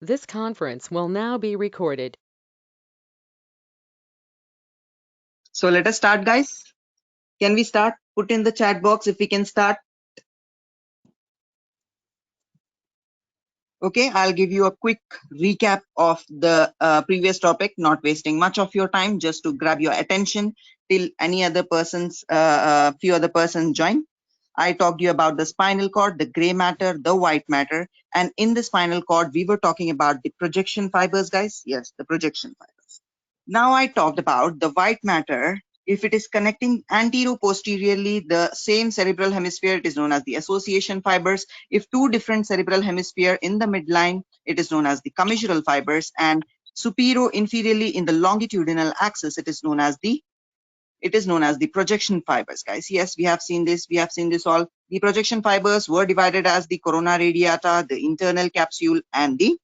This conference will now be recorded. So let us start, guys. Can we start? Put in the chat box if we can start. Okay, I'll give you a quick recap of the previous topic, not wasting much of your time, just to grab your attention till any other persons, few other persons join. I talked to you about the spinal cord, the gray matter, the white matter, and in the spinal cord, we were talking about the projection fibers, guys. Yes, the projection fibers. Now I talked about the white matter. If it is connecting antero-posteriorly, the same cerebral hemisphere, it is known as the association fibers. If two different cerebral hemisphere in the midline, it is known as the commissural fibers. And superior-inferiorly in the longitudinal axis, it is known as the projection fibers, guys. Yes, we have seen this. We have seen this all. The projection fibers were divided as the corona radiata, the internal capsule, and the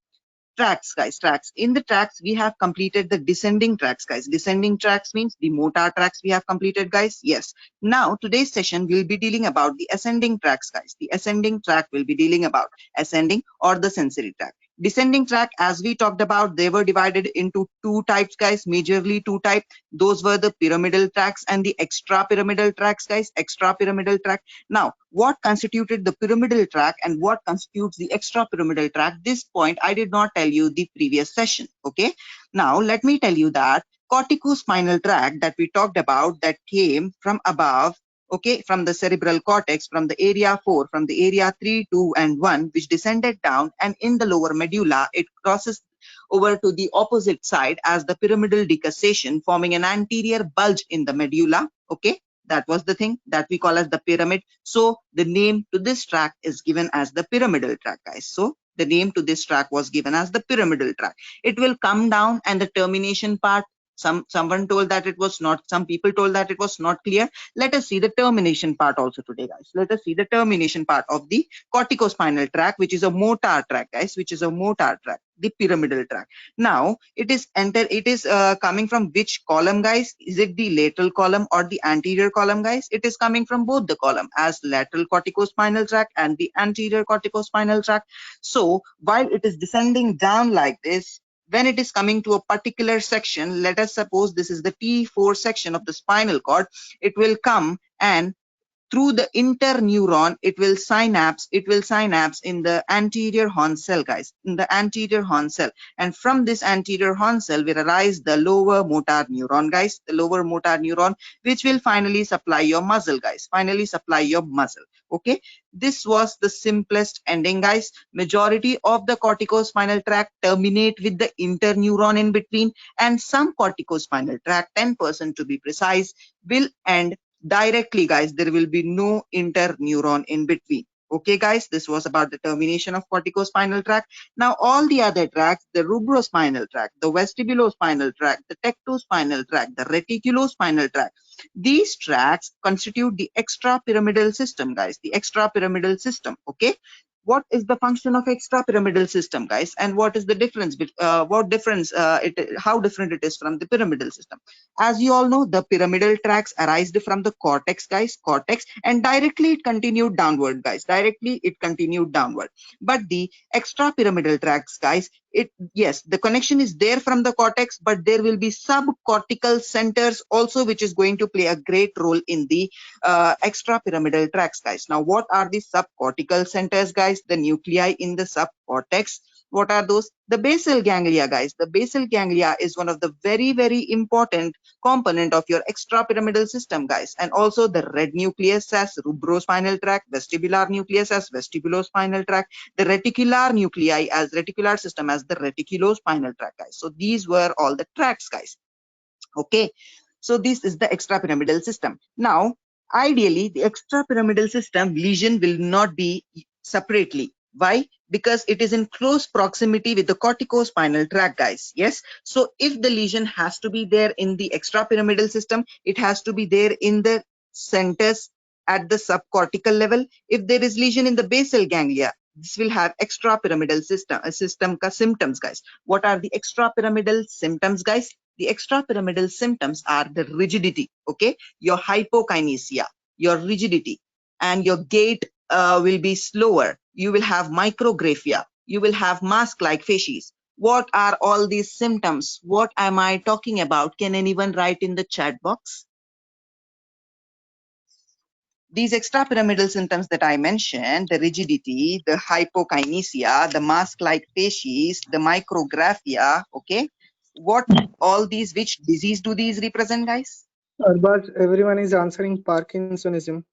tracks, guys. Tracks. In the tracks, we have completed the descending tracks, guys. Descending tracks means the motor tracks we have completed, guys. Yes. Now, today's session will be dealing about the ascending tracks, guys. The ascending track will be dealing about ascending or the sensory track. Descending track, as we talked about, they were divided into two types, guys. Majorly two types. Those were the pyramidal tracks and the extra-pyramidal tracks, guys. Extra-pyramidal track. Now, what constituted the pyramidal track and what constitutes the extra-pyramidal track? This point I did not tell you the previous session. Okay. Now, let me tell you that corticospinal tract that we talked about that came from above, okay, from the cerebral cortex, from the area 4, from the area 3, 2, and 1, which descended down, and in the lower medulla, it crosses over to the opposite side as the pyramidal decussation, forming an anterior bulge in the medulla. Okay, that was the thing that we call as the pyramid. So the name to this track is given as the pyramidal track, guys. So the name to this track was given as the pyramidal track. It will come down, and the termination part, someone told that it was not, some people told that it was not clear. Let us see the termination part also today, guys. Let us see the termination part of the corticospinal tract, which is a motor track, guys, which is a motor track, the pyramidal track. Now it is coming from which column, guys? Is it the lateral column or the anterior column, guys? It is coming from both the column, as lateral corticospinal tract and the anterior corticospinal tract. So while it is descending down like this, when it is coming to a particular section, let us suppose this is the T4 section of the spinal cord, it will come and through the interneuron, it will synapse in the anterior horn cell, guys, in the anterior horn cell. And from this anterior horn cell will arise the lower motor neuron, guys, the lower motor neuron, which will finally supply your muscle, guys, finally supply your muscle. Okay, this was the simplest ending, guys. Majority of the corticospinal tract terminate with the interneuron in between, and some corticospinal tract, 10% to be precise, will end directly, guys. There will be no interneuron in between. Okay, guys, this was about the termination of corticospinal tract. Now all the other tracts, the rubrospinal tract, the vestibulospinal tract, the tectospinal tract, the reticulospinal tract, these tracts constitute the extrapyramidal system, guys, the extrapyramidal system. Okay, what is the function of extrapyramidal system, guys, and what is the difference how different it is from the pyramidal system? As you all know, the pyramidal tracts arised from the cortex, guys, cortex, and directly it continued downward, guys, directly it continued downward. But the extrapyramidal tracts, guys, yes, the connection is there from the cortex, but there will be subcortical centers also, which is going to play a great role in the extrapyramidal tracts, guys. Now what are the subcortical centers, guys? The nuclei in the subcortex. What are those? The basal ganglia, guys. The basal ganglia is one of the very, very important component of your extrapyramidal system, guys. And also the red nucleus as rubrospinal tract, vestibular nucleus as vestibulospinal tract, the reticular nuclei as reticular system as the reticulospinal tract, guys. So these were all the tracts, guys. Okay, so this is the extrapyramidal system. Now ideally the extrapyramidal system lesion will not be separately. Why? Because it is in close proximity with the corticospinal tract, guys. Yes, so if the lesion has to be there in the extrapyramidal system, it has to be there in the centers at the subcortical level. If there is lesion in the basal ganglia, this will have extrapyramidal symptoms, guys. What are the extrapyramidal symptoms, guys? The extrapyramidal symptoms are the rigidity, okay, your hypokinesia, your rigidity, and your gait will be slower. You will have micrographia. you will have mask-like facies. What are all these symptoms? What am I talking about? Can anyone write in the chat box? These extrapyramidal symptoms that I mentioned, the rigidity, the hypokinesia, the mask-like facies, the micrographia, okay? What all these, which disease do these represent, guys? But everyone is answering Parkinsonism.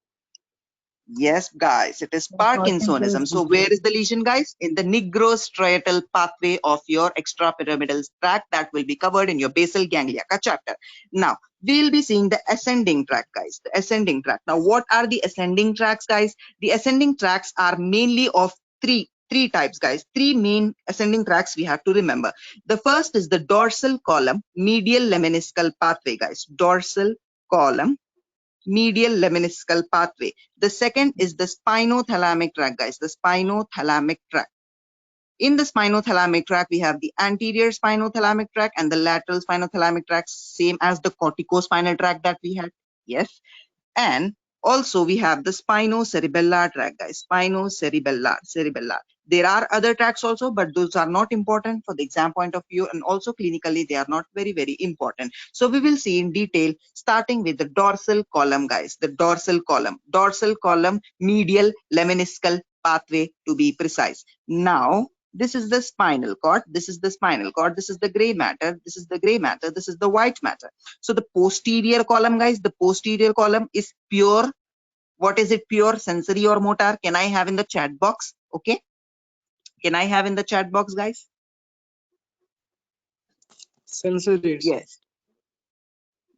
Yes, guys, it is Parkinsonism. So where is the lesion, guys? In the nigrostriatal pathway of your extrapyramidal tract that will be covered in your basal ganglia chapter. Now, we'll be seeing the ascending tract, guys, the ascending tract. Now, what are the ascending tracts, guys? The ascending tracts are mainly of three types, guys. Three main ascending tracts we have to remember. The first is the dorsal column medial lemniscal pathway, guys. Dorsal column medial lemniscal pathway. The second is the spinothalamic tract, guys, the spinothalamic tract. In the spinothalamic tract, we have the anterior spinothalamic tract and the lateral spinothalamic tract, same as the corticospinal tract that we had. Yes. And also we have the spinocerebellar tract, guys, spinocerebellar. There are other tracts also, but those are not important for the exam point of view, and also clinically they are not very, very important. So we will see in detail, starting with the dorsal column, guys, the dorsal column medial lemniscal pathway, to be precise. Now, this is the spinal cord, this is the spinal cord, this is the gray matter, this is the gray matter, this is the white matter. So the posterior column, guys, the posterior column is pure. What is it? Pure sensory or motor? Can I have in the chat box? Okay. Can I have in the chat box, guys? Sensory. Yes.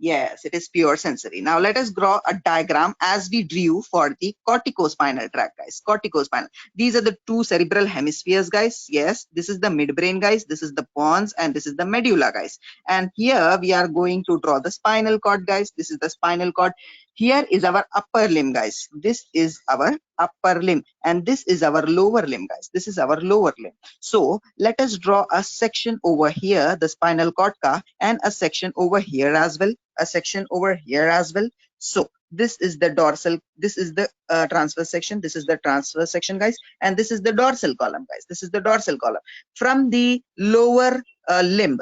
Yes, it is pure sensory. Now let us draw a diagram as we drew for the corticospinal tract, guys. Corticospinal. These are the two cerebral hemispheres, guys. Yes, this is the midbrain, guys. This is the pons and this is the medulla, guys. And here we are going to draw the spinal cord, guys. This is the spinal cord. Here is our upper limb, guys. This is our upper limb and this is our lower limb, guys. This is our lower limb. So let us draw a section over here, the spinal cortica, and a section over here as well. A section over here as well. So this is the dorsal, this is the transverse section, this is the transverse section, guys, and this is the dorsal column, guys. This is the dorsal column. From the lower limb,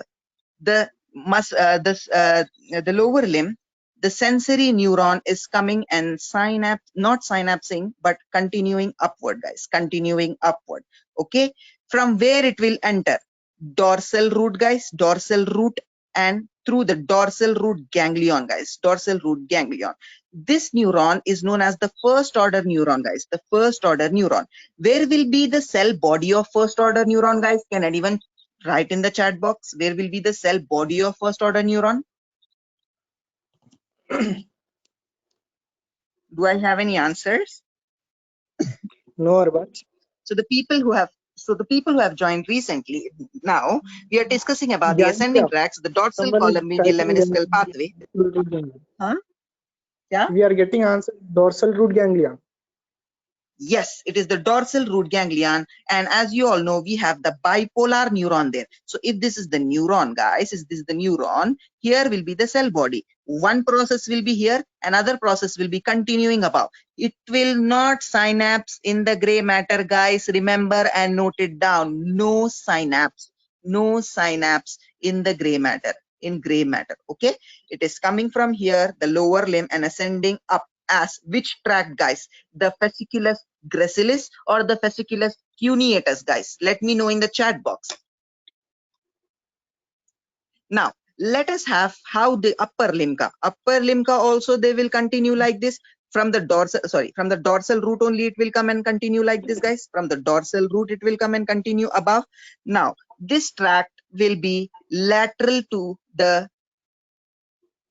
the lower limb, the sensory neuron is coming and not synapsing, but continuing upward, guys, continuing upward. Okay, from where it will enter? Dorsal root, guys, dorsal root, and through the dorsal root ganglion, guys, dorsal root ganglion. This neuron is known as the first order neuron, guys, the first order neuron. Where will be the cell body of first order neuron, guys? Can anyone write in the chat box? Where will be the cell body of first order neuron? Do I have any answers? No, Arbat. So the people who have joined recently, now we are discussing about the ascending tracts, the dorsal column medial lemniscal pathway. Huh? Yeah. We are getting answer dorsal root ganglion. Yes, it is the dorsal root ganglion, and as you all know, we have the bipolar neuron there. So if this is the neuron, guys, is this the neuron, here will be the cell body. One process will be here, another process will be continuing above. It will not synapse in the gray matter, guys. Remember and note it down. No synapse in the gray matter, okay? It is coming from here, the lower limb, and ascending up as which tract, guys? The fasciculus gracilis or the fasciculus cuneatus, guys? Let me know in the chat box. Now let us have how the upper limb also they will continue like this. From the dorsal root only it will come and continue like this, guys. From the dorsal root it will come and continue above. Now this tract will be lateral to the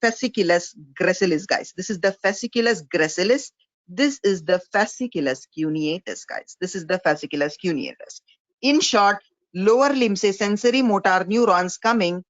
fasciculus gracilis, guys. This is the fasciculus gracilis. This is the fasciculus cuneatus, guys. This is the fasciculus cuneatus. In short, lower limb se sensory motor neurons coming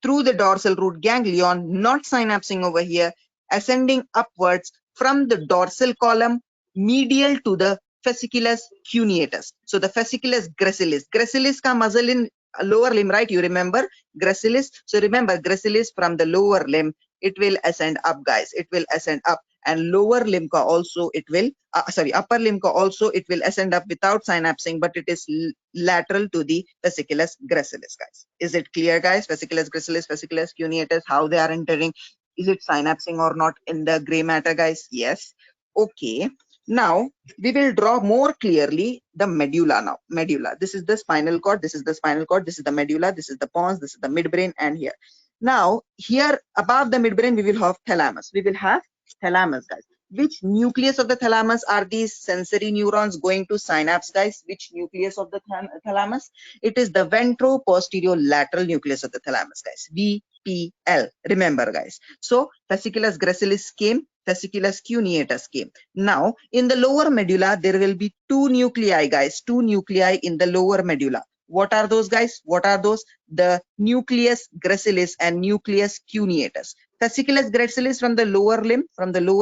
through the dorsal root ganglion, not synapsing over here, ascending upwards from the dorsal column medial to the fasciculus cuneatus. So the fasciculus gracilis ka muscle in lower limb, right? You remember gracilis. So remember gracilis from the lower limb it will ascend up, guys. It will ascend up. And lower limb ka also it will, upper limb ka also it will ascend up without synapsing, but it is lateral to the fasciculus gracilis, guys. Is it clear, guys? Fasciculus gracilis, fasciculus cuneatus, how they are entering. Is it synapsing or not in the gray matter, guys? Yes. Okay. Now we will draw more clearly the medulla now. Medulla. This is the spinal cord. This is the spinal cord. This is the medulla. This is the pons. This is the midbrain. And here. Now here above the midbrain we will have thalamus. We will have thalamus, guys. Which nucleus of the thalamus are these sensory neurons going to synapse, guys? Which nucleus of the thalamus? It is the ventro-posterior-lateral nucleus of the thalamus, guys. VPL. Remember, guys. So fasciculus gracilis came, fasciculus cuneatus came. Now in the lower medulla there will be two nuclei, guys. Two nuclei in the lower medulla. What are those, guys? What are those? The nucleus gracilis and nucleus cuneatus. Fasciculus gracilis from the lower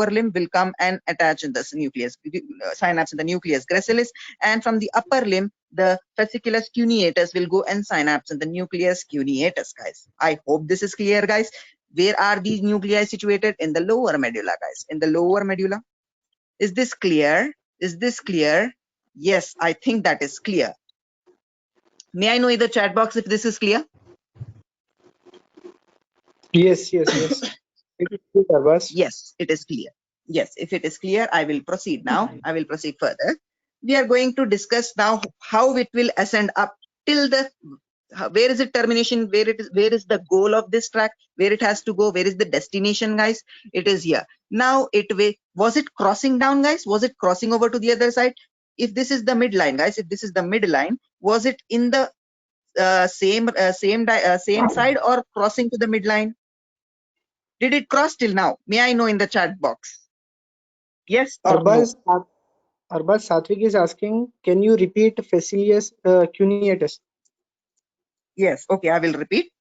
limb will come and attach in this nucleus, synapse in the nucleus gracilis, and from the upper limb, the fasciculus cuneatus will go and synapse in the nucleus cuneatus, guys. I hope this is clear, guys. Where are these nuclei situated? In the lower medulla, guys. In the lower medulla. Is this clear? Is this clear? Yes, I think that is clear. May I know in the chat box if this is clear? Yes. It is clear, Arbaz. Yes, it is clear. Yes, if it is clear, I will proceed now. I will proceed further. We are going to discuss now how it will ascend up till the, where is it termination, where is the goal of this track, where it has to go, where is the destination, guys? It is here. Now was it crossing down, guys? Was it crossing over to the other side? If this is the midline, guys, if this is the midline, was it in the same side or crossing to the midline? Did it cross till now? May I know in the chat box? Yes or no? Arbaz Satvik is asking, can you repeat fasciculus cuneatus? Yes. Okay, I will repeat.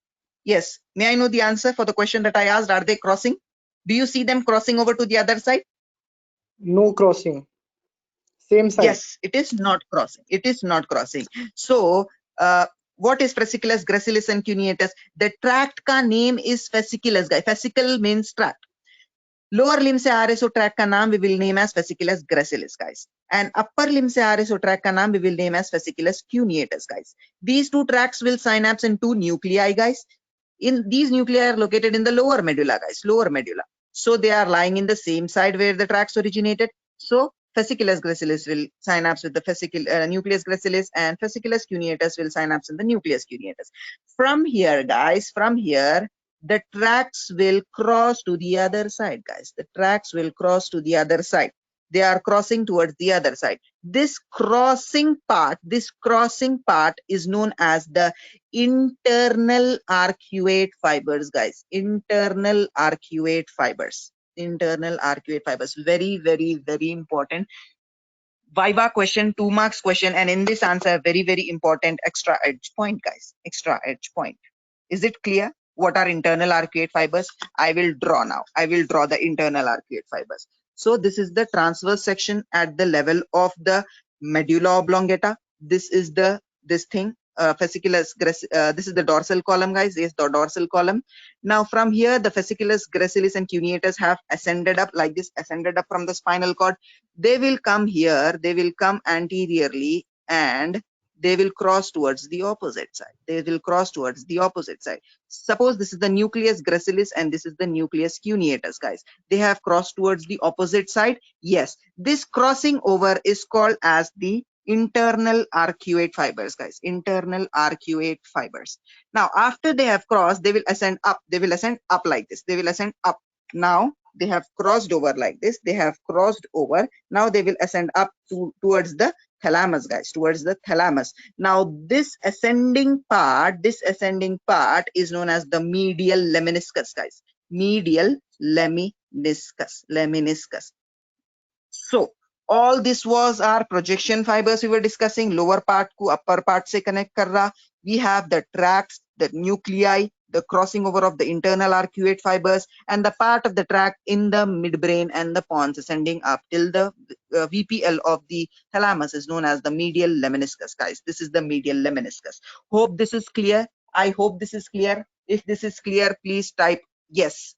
Yes. May I know the answer for the question that I asked? Are they crossing? Do you see them crossing over to the other side? No crossing. Same side. Yes, it is not crossing. It is not crossing. So, what is fasciculus gracilis and cuneatus? The tract ka name is fasciculus, guys. Fascicle means tract. Lower limb से आ रहे सो tract का नाम we will name as fasciculus gracilis, guys. And upper limb से आ रहे सो tract का नाम we will name as fasciculus cuneatus, guys. These two tracts will synapse in two nuclei, guys. In these nuclei are located in the lower medulla, guys. Lower medulla. So they are lying in the same side where the tracts originated. So fasciculus gracilis will synapse with the nucleus gracilis, and fasciculus cuneatus will synapse in the nucleus cuneatus. From here, guys, from here, the tracts will cross to the other side, guys. The tracts will cross to the other side. They are crossing towards the other side. This crossing part is known as the internal arcuate fibers, guys. Internal arcuate fibers. Internal arcuate fibers. Very, very, very important. Viva question, 2 marks question, and in this answer, very, very important extra edge point, guys. Extra edge point. Is it clear? What are internal arcuate fibers? I will draw now. I will draw the internal arcuate fibers. So this is the transverse section at the level of the medulla oblongata. This is this thing, fasciculus this is the dorsal column, guys. Yes, the dorsal column. Now from here, the fasciculus gracilis and cuneatus have ascended up like this, ascended up from the spinal cord. They will come here. They will come anteriorly and they will cross towards the opposite side. They will cross towards the opposite side. Suppose this is the nucleus gracilis and this is the nucleus cuneatus, guys. They have crossed towards the opposite side. Yes, this crossing over is called as the internal arcuate fibers, guys. Internal arcuate fibers. Now, after they have crossed, they will ascend up. They will ascend up like this. They will ascend up. Now, they have crossed over like this. They have crossed over. Now, they will ascend up towards the thalamus, guys, towards the thalamus. Now this ascending part is known as the medial lemniscus, guys. Medial lemniscus. So all this was our projection fibers we were discussing. Lower part ko upper part se connect kar raha. We have the tracts, the nuclei, the crossing over of the internal arcuate fibers, and the part of the tract in the midbrain and the pons ascending up till the VPL of the thalamus is known as the medial lemniscus, guys. This is the medial lemniscus. Hope this is clear. I hope this is clear. If this is clear, please type yes.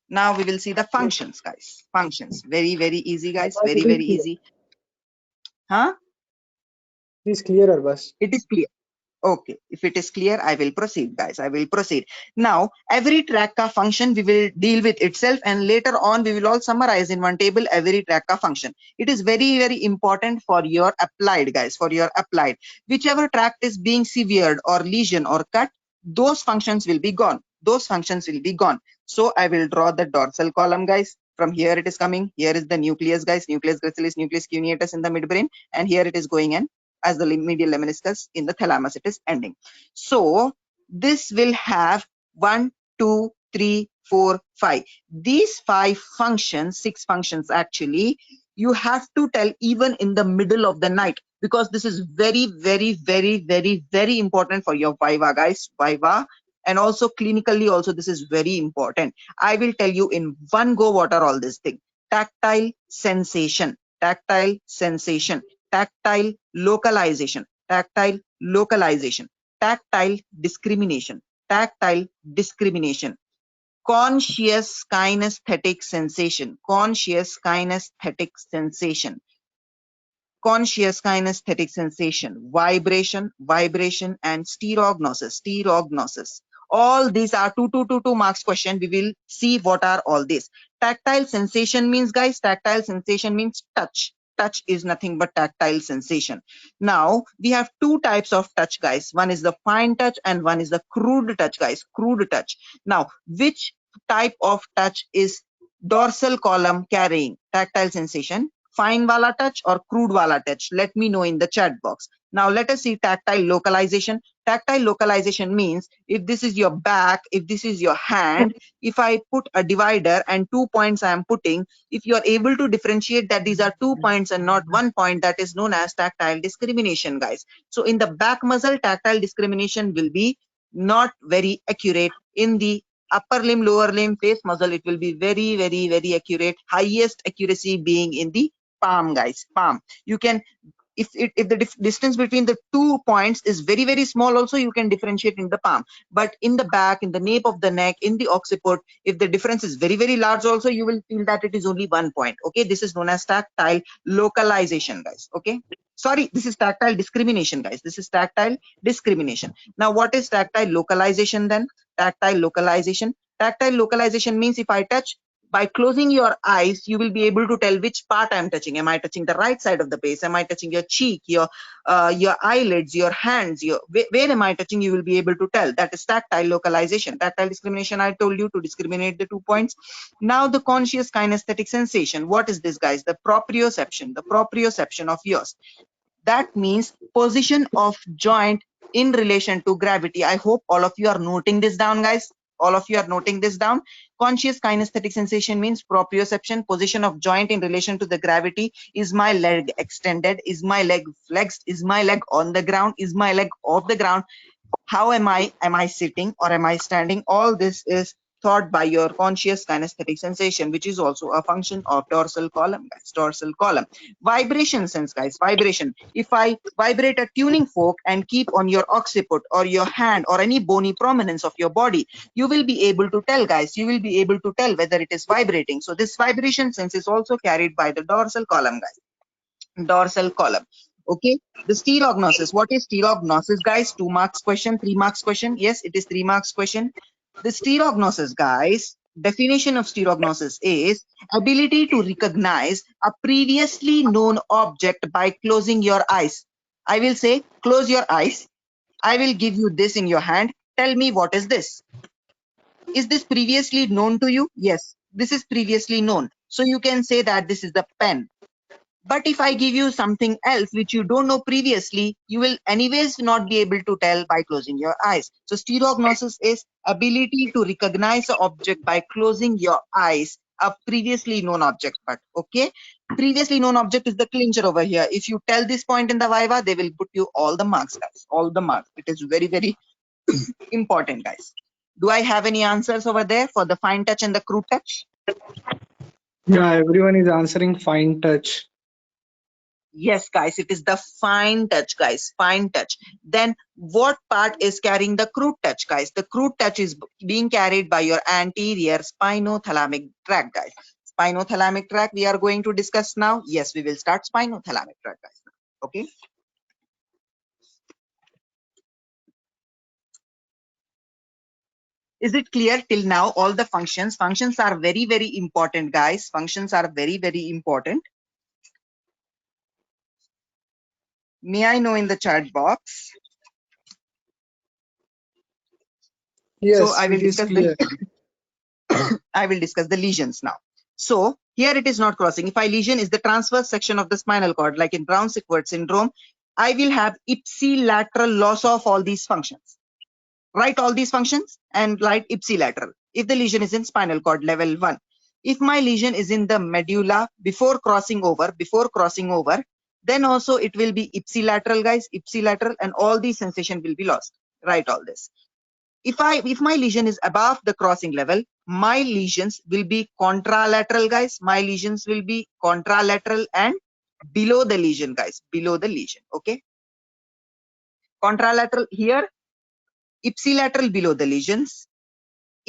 Now we will see the functions, guys. Functions. Very, very easy, guys. Arbas, Very, it is very clear. easy. Huh? It is clear, Arbas. It is clear. Okay, if it is clear, I will proceed, guys. I will proceed. Now, every track ka function we will deal with itself, and later on we will all summarize in one table every track ka function. It is very, very important for your applied, guys, for your applied. Whichever tract is being severed or lesion or cut, those functions will be gone. Those functions will be gone. So I will draw the dorsal column, guys. From here it is coming. Here is the nucleus, guys. Nucleus gracilis, nucleus cuneatus in the midbrain, and here it is going in as the medial lemniscus in the thalamus. It is ending. So this will have 1, 2, 3, 4, 5. These 5 functions, 6 functions actually, you have to tell even in the middle of the night, because this is very, very, very, very, very important for your viva, guys. Viva. And also clinically also this is very important. I will tell you in one go what are all these things. Tactile sensation, tactile sensation, tactile localization, tactile localization, tactile discrimination, tactile discrimination, conscious kinesthetic sensation, conscious kinesthetic sensation, conscious kinesthetic sensation, vibration, vibration, and stereognosis, stereognosis. All these are 2 marks question. We will see what are all these. Tactile sensation means, guys, tactile sensation means touch. Touch is nothing but tactile sensation. Now we have 2 types of touch, guys. One is the fine touch and one is the crude touch, guys. Crude touch. Now which type of touch is dorsal column carrying? Tactile sensation, fine wala touch or crude wala touch? Let me know in the chat box. Now let us see tactile localization. Tactile localization means if this is your back, if this is your hand, if I put a divider and 2 points I am putting, if you are able to differentiate that these are 2 points and not 1 point, that is known as tactile discrimination, guys. So in the back muscle, tactile discrimination will be not very accurate. In the upper limb, lower limb, face muscle, it will be very, very, very accurate. Highest accuracy being in the palm, guys. Palm. You can, if the distance between the 2 points is very, very small also, you can differentiate in the palm. But in the back, in the nape of the neck, in the occiput, if the difference is very, very large also, you will feel that it is only 1 point. Okay, this is known as tactile localization, guys. Okay, sorry, this is tactile discrimination, guys. This is tactile discrimination. Now what is tactile localization then? Tactile localization, tactile localization means if I touch, by closing your eyes, you will be able to tell which part I'm touching. Am I touching the right side of the face? Am I touching your cheek, your eyelids, your hands? Where am I touching? You will be able to tell. That is tactile localization. Tactile discrimination, I told you to discriminate the 2 points. Now the conscious kinesthetic sensation. What is this, guys? The proprioception. The proprioception of yours. That means position of joint in relation to gravity. I hope all of you are noting this down, guys. All of you are noting this down. Conscious kinesthetic sensation means proprioception, position of joint in relation to the gravity. Is my leg extended? Is my leg flexed? Is my leg on the ground? Is my leg off the ground? How am I? Am I sitting or am I standing? All this is thought by your conscious kinesthetic sensation, which is also a function of dorsal column, guys. Dorsal column. Vibration sense, guys. Vibration. If I vibrate a tuning fork and keep on your occiput or your hand or any bony prominence of your body, you will be able to tell, guys. You will be able to tell whether it is vibrating. So this vibration sense is also carried by the dorsal column, guys. Dorsal column. Okay, the stereognosis. What is stereognosis, guys? 2 marks question, 3 marks question. Yes, it is 3 marks question. The stereognosis, guys, definition of stereognosis is ability to recognize a previously known object by closing your eyes. I will say, close your eyes. I will give you this in your hand. Tell me what is this. Is this previously known to you? Yes, this is previously known. So you can say that this is the pen. But if I give you something else which you don't know previously, you will anyways not be able to tell by closing your eyes. So stereognosis is ability to recognize an object by closing your eyes, a previously known object. But okay, previously known object is the clincher over here. If you tell this point in the viva, they will put you all the marks, guys. All the marks. It is very, very important, guys. Do I have any answers over there for the fine touch and the crude touch? Yeah, everyone is answering fine touch. Yes, guys, it is the fine touch, guys, fine touch. Then what part is carrying the crude touch, guys? The crude touch is being carried by your anterior spinothalamic tract, guys. Spinothalamic tract we are going to discuss now. Yes, we will start spinothalamic tract, guys. Okay. Is it clear till now? All the functions are very, very important, guys. Functions are very, very important. May I know in the chat box? Yes, So I will it is discuss clear. I will discuss the lesions now. So here it is not crossing. If my lesion is the transverse section of the spinal cord, like in Brown-Sequard syndrome, I will have ipsilateral loss of all these functions. Write all these functions and write ipsilateral. If the lesion is in spinal cord level 1. If my lesion is in the medulla before crossing over, then also it will be ipsilateral, guys, ipsilateral, and all these sensation will be lost. Write all this. If my lesion is above the crossing level, my lesions will be contralateral, guys. My lesions will be contralateral and below the lesion, guys, below the lesion. Okay. Contralateral here, ipsilateral below the lesions,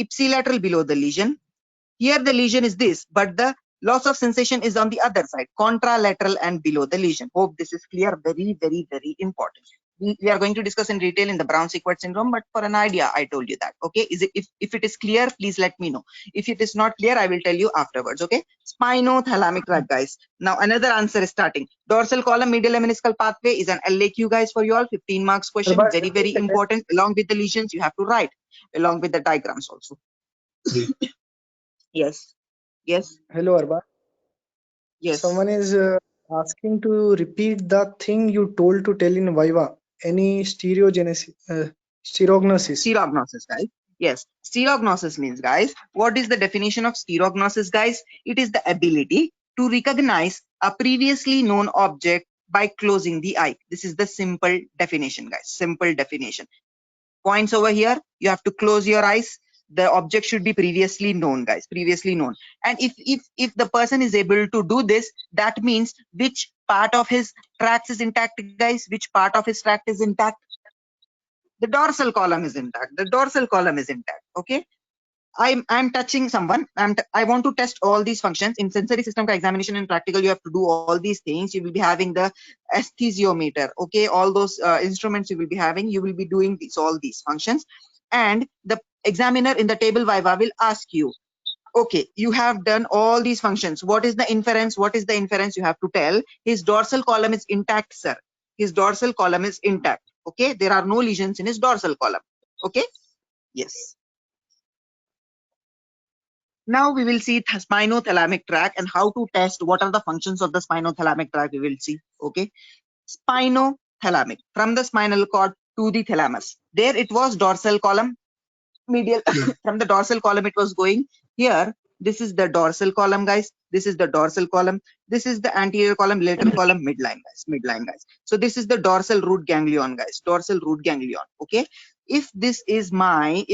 ipsilateral below the lesion. Here the lesion is this, but the loss of sensation is on the other side, contralateral and below the lesion. Hope this is clear. Very, very, very important. We are going to discuss in detail in the Brown-Sequard syndrome, but for an idea, I told you that. Okay, if it is clear, please let me know. If it is not clear, I will tell you afterwards. Okay, spinothalamic tract, guys. Now another answer is starting. Dorsal column medial lemniscal pathway is an LAQ, guys, for you all. 15 marks question. Arbaz, Very, very important. Along with the lesions, you have to write along with the diagrams also. Yes. Yes. Hello, Arbaz. Yes. Someone is asking to repeat the thing you told to tell in Viva. Any stereognosis? Stereognosis, guys. Yes, stereognosis means, guys, what is the definition of stereognosis, guys? It is the ability to recognize a previously known object by closing the eye. This is the simple definition, guys. Simple definition. Points over here. You have to close your eyes. The object should be previously known, guys. Previously known. And if the person is able to do this, that means which part of his tract is intact, guys? Which part of his tract is intact? The dorsal column is intact. The dorsal column is intact. Okay. I'm touching someone. I want to test all these functions in sensory system examination and practical. You have to do all these things. You will be having the aesthesiometer. Okay, all those instruments you will be having. You will be doing all these functions, and the examiner in the table viva will ask you, okay, you have done all these functions. What is the inference? What is the inference? You have to tell. His dorsal column is intact, sir. His dorsal column is intact. Okay, there are no lesions in his dorsal column. Okay, yes. Now we will see spinothalamic tract and how to test what are the functions of the spinothalamic tract. We will see. Okay, spinothalamic, from the spinal cord to the thalamus. There it was dorsal column, medial. From the dorsal column it was going here. This is the dorsal column, guys. This is the dorsal column. This is the anterior column, lateral column, midline, guys. Midline, guys. So this is the dorsal root ganglion, guys. Dorsal root ganglion. Okay. If this is my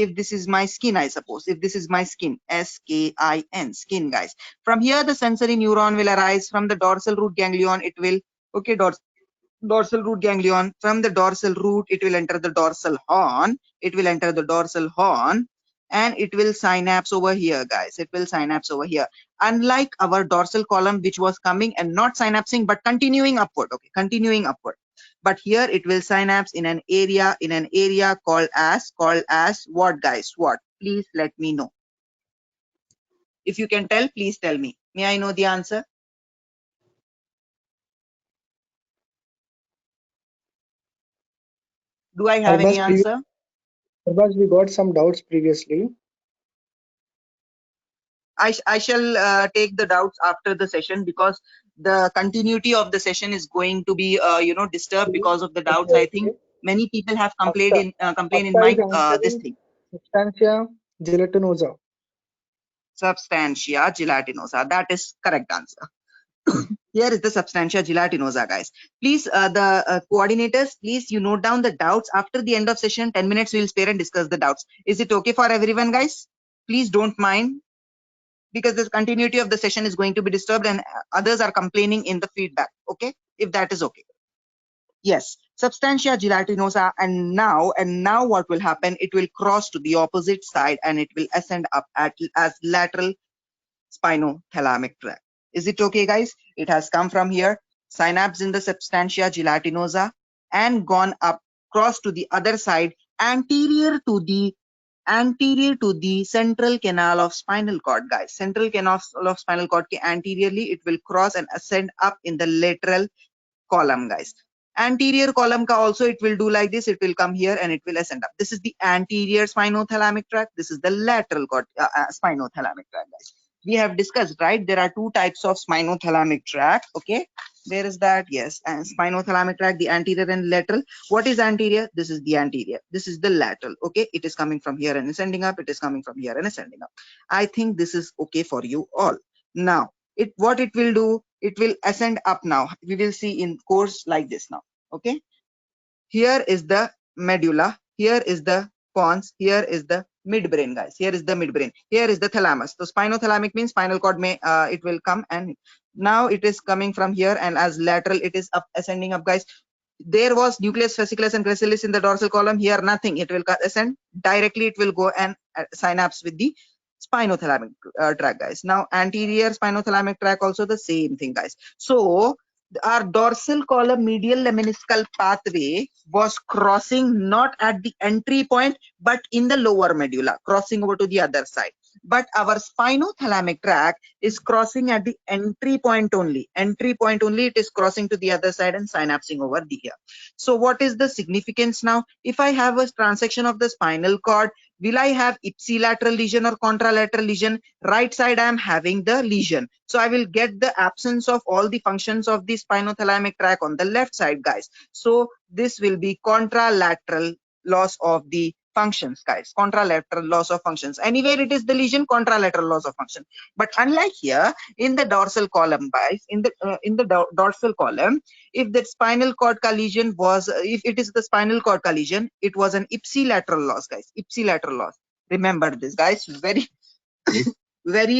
skin, I suppose, if this is my skin, SKIN, skin, guys. From here the sensory neuron will arise. From the dorsal root ganglion it will, okay, dorsal root ganglion. From the dorsal root it will enter the dorsal horn. It will enter the dorsal horn and it will synapse over here, guys. It will synapse over here. Unlike our dorsal column, which was coming and not synapsing but continuing upward. Okay, continuing upward. But here it will synapse in an area called as what, guys? What? Please let me know. If you can tell, please tell me. May I know the answer? Do I have any answer? Arbaz, we got some doubts previously. I shall take the doubts after the session, because the continuity of the session is going to be disturbed because of the doubts. I think many people have complained in my this thing. Substantia gelatinosa. Substantia gelatinosa. That is correct answer. Here is the substantia gelatinosa, guys. Please, the coordinators, please, you note down the doubts. After the end of session, 10 minutes we will spare and discuss the doubts. Is it okay for everyone, guys? Please don't mind, because the continuity of the session is going to be disturbed and others are complaining in the feedback. Okay. if that is okay. Yes, substantia gelatinosa, and now what will happen? It will cross to the opposite side and it will ascend up as lateral spinothalamic tract. Is it okay, guys? It has come from here, synapse in the substantia gelatinosa, and gone up, crossed to the other side, anterior to the central canal of spinal cord, guys. Central canal of spinal cord ke anteriorly it will cross and ascend up in the lateral column, guys. Anterior column ka also it will do like this. It will come here and it will ascend up. This is the anterior spinothalamic tract. This is the lateral spinothalamic tract, guys. We have discussed, right? There are two types of spinothalamic tract. Okay, where is that? Yes, and spinothalamic tract, the anterior and lateral. What is anterior? This is the anterior. This is the lateral. Okay, it is coming from here and ascending up. It is coming from here and ascending up. I think this is okay for you all. Now, what it will do? It will ascend up now. We will see in course like this now. Okay, here is the medulla, here is the pons, here is the midbrain, guys. Here is the midbrain, here is the thalamus. So spinothalamic means spinal cord may it will come, and now it is coming from here, and as lateral it is up, ascending up, guys. There was nucleus, fasciculus, and gracilis in the dorsal column. Here nothing. It will ascend directly. It will go and synapse with the spinothalamic tract, guys. Now anterior spinothalamic tract also the same thing, guys. So our dorsal column medial lemniscal pathway was crossing not at the entry point but in the lower medulla, crossing over to the other side. But our spinothalamic tract is crossing at the entry point only. Entry point only, it is crossing to the other side and synapsing over the here. So what is the significance now? If I have a transection of the spinal cord, will I have ipsilateral lesion or contralateral lesion? Right side I am having the lesion, so I will get the absence of all the functions of the spinothalamic tract on the left side, guys. So this will be contralateral loss of the functions, guys. Contralateral loss of functions. Anywhere it is the lesion, contralateral loss of function. But unlike here in the dorsal column, guys, in the dorsal column, if the spinal cord lesion was, if it is the spinal cord lesion, it was an ipsilateral loss, guys. Ipsilateral loss. Remember this, guys. Very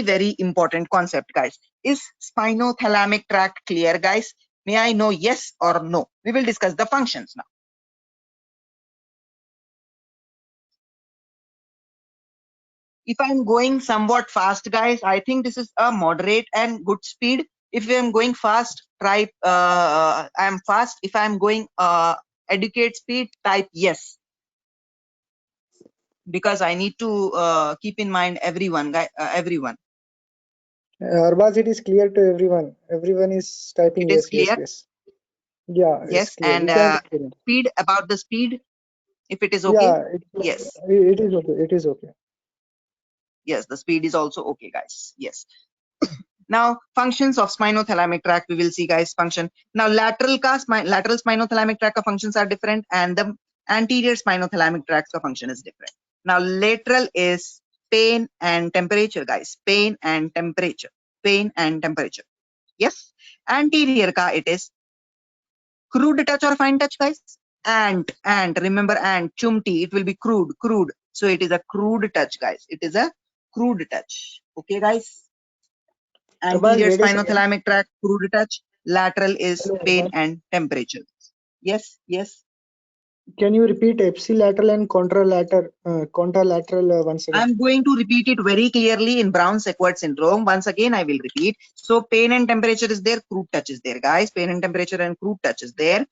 very important concept, guys. Is spinothalamic tract clear, guys? May I know yes or no? We will discuss the functions now. If I'm going somewhat fast, guys, I think this is a moderate and good speed. If I'm going fast, try I am fast. If I'm going educate speed, type yes, because I need to keep in mind everyone, guys. Everyone. Arbaz, it is clear to everyone. Everyone is typing It is yes, clear. yes. Yeah, it's Yes, clear. and You can continue. speed, about the speed, if it is okay. Yeah, Yes. it is okay. It is okay. Yes, the speed is also okay, guys. Yes. Now functions of spinothalamic tract we will see, guys. Function. Now lateral spinothalamic tract functions are different, and the anterior spinothalamic tract function is different. Now lateral is pain and temperature, guys. Pain and temperature. Pain and temperature. Yes. Anterior it is crude touch or fine touch, guys. And remember, and chumti, it will be crude. So it is a crude touch, guys. It is a crude touch. Okay, guys. Anterior Arbaz, wait a second. spinothalamic tract, crude touch. Lateral is Hello, pain Arbaz. and temperature. Yes, yes. Can you repeat ipsilateral and contralateral once again? I'm going to repeat it very clearly in Brown-Sequard syndrome. Once again, I will repeat. So pain and temperature is there, crude touch is there, guys. Pain and temperature and crude touch is there.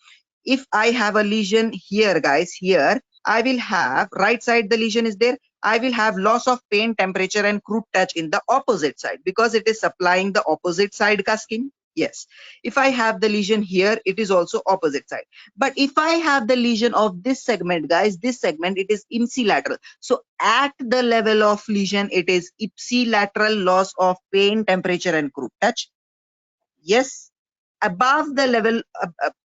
If I have a lesion here, guys, here, I will have right side the lesion is there. I will have loss of pain, temperature, and crude touch in the opposite side because it is supplying the opposite side ka skin. Yes. If I have the lesion here, it is also opposite side. But if I have the lesion of this segment, guys, this segment, it is ipsilateral. So at the level of lesion, it is ipsilateral loss of pain, temperature, and crude touch. Yes. Above the level,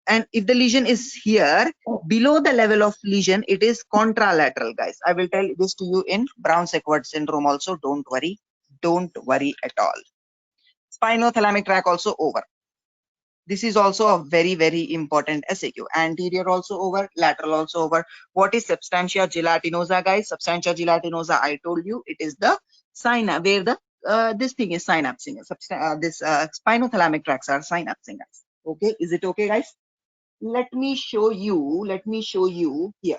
and if the lesion is here, below the level of lesion, it is contralateral, guys. I will tell this to you in Brown-Sequard syndrome also. Don't worry. Don't worry at all. Spinothalamic tract also over. This is also a very important SAQ. Anterior also over, lateral also over. What is substantia gelatinosa, guys? Substantia gelatinosa, I told you, it is the synapse where the this thing is synapsing. This spinothalamic tracts are synapsing, guys. Okay, is it okay, guys? Let me show you here.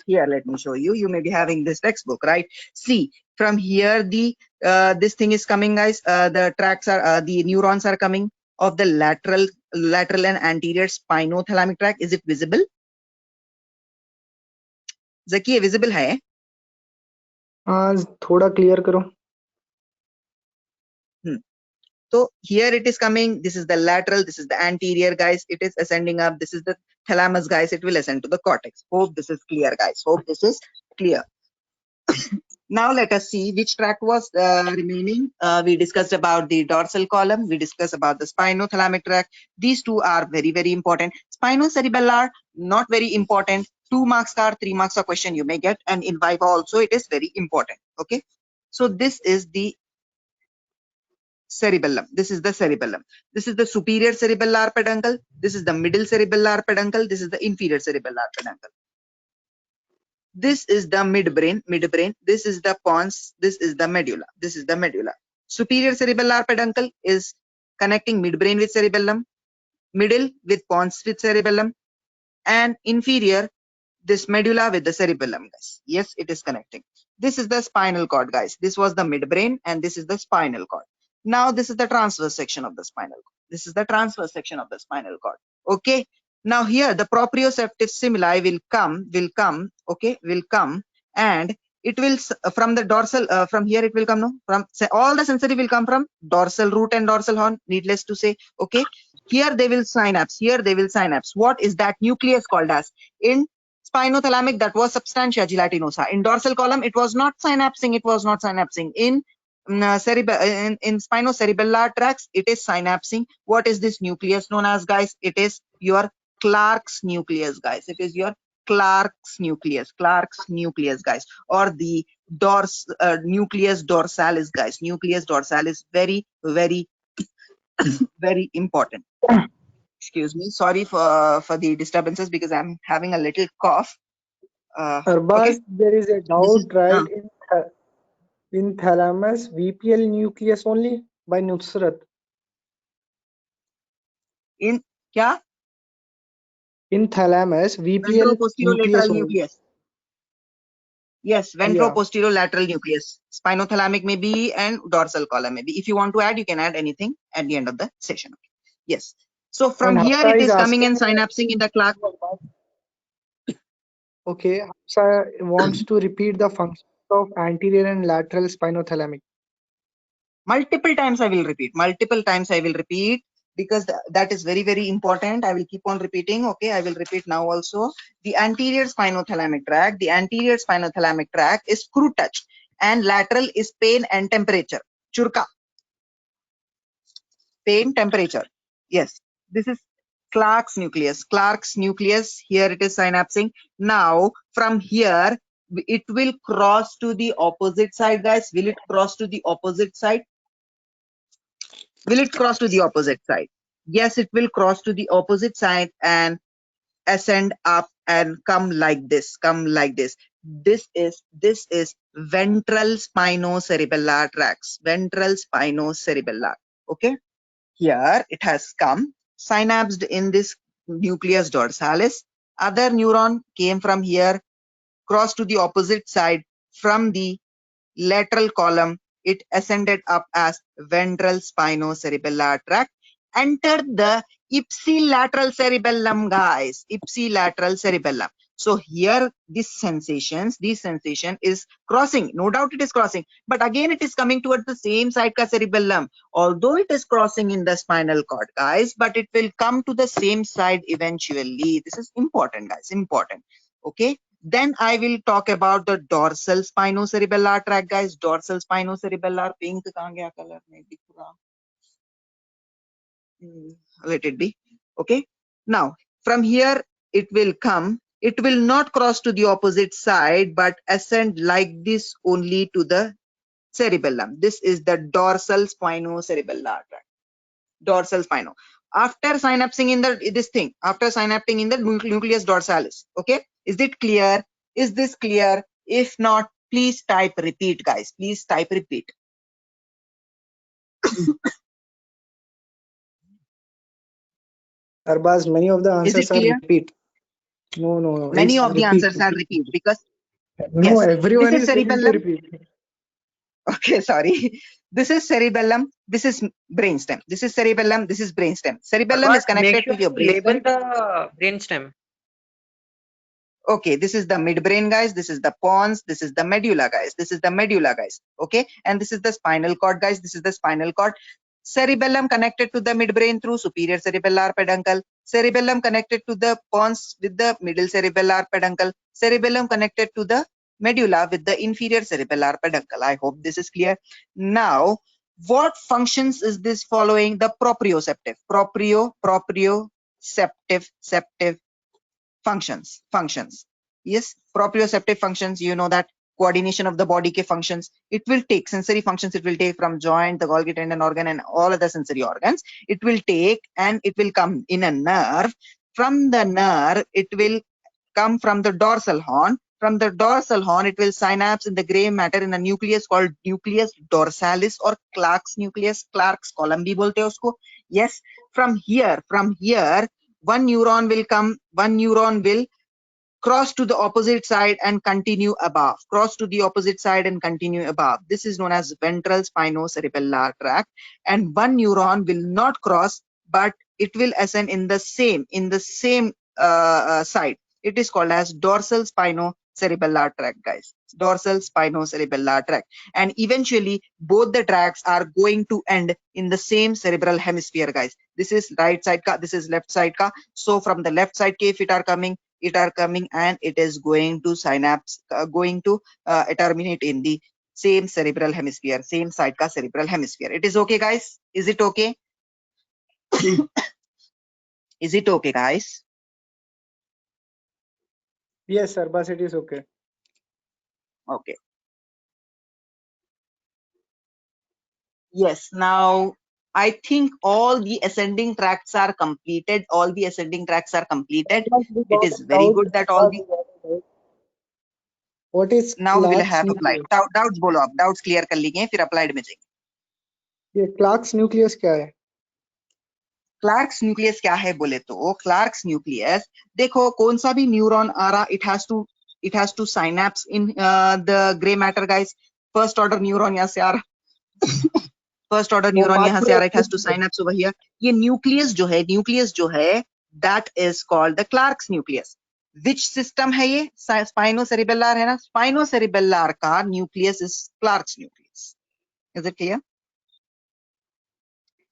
Let me show you. You may be having this textbook, right? See, from here the this thing is coming, guys. The tracks are the neurons are coming of the lateral and anterior spinothalamic tract. Is it visible? Zaki, visible hai? हाँ थोड़ा clear करो. So here it is coming. This is the lateral. This is the anterior, guys. It is ascending up. This is the thalamus, guys. It will ascend to the cortex. Hope this is clear, guys. Hope this is clear. Now let us see which tract was remaining. We discussed about the dorsal column. We discussed about the spinothalamic tract. These two are very, very important. Spinocerebellar, not very important. 2 marks or 3 marks a question you may get, and in Viva also it is very important. Okay. So this is the cerebellum. This is the cerebellum. This is the superior cerebellar peduncle. This is the middle cerebellar peduncle. This is the inferior cerebellar peduncle. This is the midbrain. This is the pons. This is the medulla. This is the medulla. Superior cerebellar peduncle is connecting midbrain with cerebellum, middle with pons with cerebellum, and inferior this medulla with the cerebellum, guys. Yes, it is connecting. This is the spinal cord, guys. This was the midbrain and this is the spinal cord. Now this is the transverse section of the spinal cord. This is the transverse section of the spinal cord. Okay. Now here the proprioceptive stimuli will come, and it will from the dorsal, from here it will come, no, from all the sensory will come from dorsal root and dorsal horn, needless to say. Okay. Here they will synapse. What is that nucleus called as? In spinothalamic, that was substantia gelatinosa. In dorsal column, it was not synapsing. In spinocerebellar tracts, it is synapsing. What is this nucleus known as, guys? It is your Clark's nucleus, guys. It is your Clark's nucleus, guys, or the nucleus dorsalis, guys. Nucleus dorsalis, very, very, very important. Excuse me, sorry for the disturbances because I'm having a little cough. Arbaz, Okay, there is a doubt, right? In thalamus, VPL nucleus only by Nusrat. in kya? In thalamus, VPL Ventroposterolateral only. nucleus. Yes, ventroposterolateral nucleus. Spinothalamic may be and dorsal column may be. If you want to add, you can add anything at the end of the session. Yes. So from And here Hafsa it is is coming and asking, synapsing in the Clark. okay, Hafsa wants to repeat the functions of anterior and lateral spinothalamic. Multiple times I will repeat because that is very, very important. I will keep on repeating. Okay, I will repeat now also. The anterior spinothalamic tract is screw touch, and lateral is pain and temperature. Churka. Pain, temperature. Yes, this is Clark's nucleus. Here it is synapsing. Now from here it will cross to the opposite side, guys. Will it cross to the opposite side? Yes, it will cross to the opposite side and ascend up and come like this. This is ventral spinocerebellar tracts. Okay. Here it has come, synapsed in this nucleus dorsalis. Other neuron came from here, crossed to the opposite side from the lateral column. It ascended up as ventral spinocerebellar tract, entered the ipsilateral cerebellum, guys. Ipsilateral cerebellum. So here this sensation is crossing. No doubt it is crossing, but again it is coming towards the same side ka cerebellum. Although it is crossing in the spinal cord, guys, but it will come to the same side eventually. This is important, guys. Important. Okay. Then I will talk about the dorsal spinocerebellar tract, guys. Dorsal spinocerebellar, pink kahan gaya color mein dikh raha? Let it be. Okay. Now from here it will come. It will not cross to the opposite side, but ascend like this only to the cerebellum. This is the dorsal spinocerebellar tract. Dorsal spino. After synapsing in the nucleus dorsalis. Okay. Is it clear? Is this clear? If not, please type repeat, guys. Please type repeat. Arbaz, many of the Is answers it are clear? repeat. No. Many It's of the repeat. answers are repeat because No, yes, this everyone is is telling to cerebellum. repeat. Okay, sorry. This is cerebellum. This is brainstem. This is cerebellum. This is brainstem. Cerebellum is Arbaz, make connected sure to your you label brainstem. the brainstem. Okay, this is the midbrain, guys. This is the pons. This is the medulla, guys. This is the medulla, guys. Okay, and this is the spinal cord, guys. This is the spinal cord. Cerebellum connected to the midbrain through superior cerebellar peduncle. Cerebellum connected to the pons with the middle cerebellar peduncle. Cerebellum connected to the medulla with the inferior cerebellar peduncle. I hope this is clear. Now, what functions is this following? The proprioceptive. Proprioceptive functions. Yes, proprioceptive functions, you know that coordination of the body ke functions. It will take sensory functions, it will take from joint, the Golgi tendon organ and all other sensory organs. It will take and it will come in a nerve. From the nerve, it will come from the dorsal horn. From the dorsal horn, it will synapse in the gray matter in a nucleus called nucleus dorsalis or Clark's nucleus. Clark's column bhi bolte hai usko. Yes, from here, one neuron will come, one neuron will cross to the opposite side and continue above. Cross to the opposite side and continue above. This is known as ventral spinocerebellar tract. And one neuron will not cross, but it will ascend in the same side. It is called as dorsal spinocerebellar tract, guys. Dorsal spinocerebellar tract. And eventually, both the tracts are going to end in the same cerebral hemisphere, guys. This is right side ka, this is left side ka. So from the left side, if it are coming and it is going to synapse, terminate in the same cerebral hemisphere, same side ka cerebral hemisphere. It is okay, guys? Is it okay? Is it okay, guys? Yes, Arbaz, it is okay. Okay. Yes, now I think all the ascending tracts are completed. All the ascending tracts are completed. It is very good that all the What is now we will Clark's have applied. nucleus? Doubts बोलो आप, doubts clear कर लेंगे फिर applied में जाएंगे. ये Clark's nucleus क्या है? क्लार्क्स न्यूक्लियस क्या है बोले तो क्लार्क्स न्यूक्लियस देखो कौन सा भी न्यूरॉन आ रहा it has to synapse in the grey matter guys. First order neuron यहाँ से आ रहा फर्स्ट ऑर्डर न्यूरॉन यहाँ से आ रहा it has to synapse over here. ये न्यूक्लियस जो है that is called the Clarke's nucleus. Which system है ये? स्पाइनोसेरिबेलर है ना. स्पाइनोसेरिबेलर का nucleus is Clarke's nucleus. Is it clear?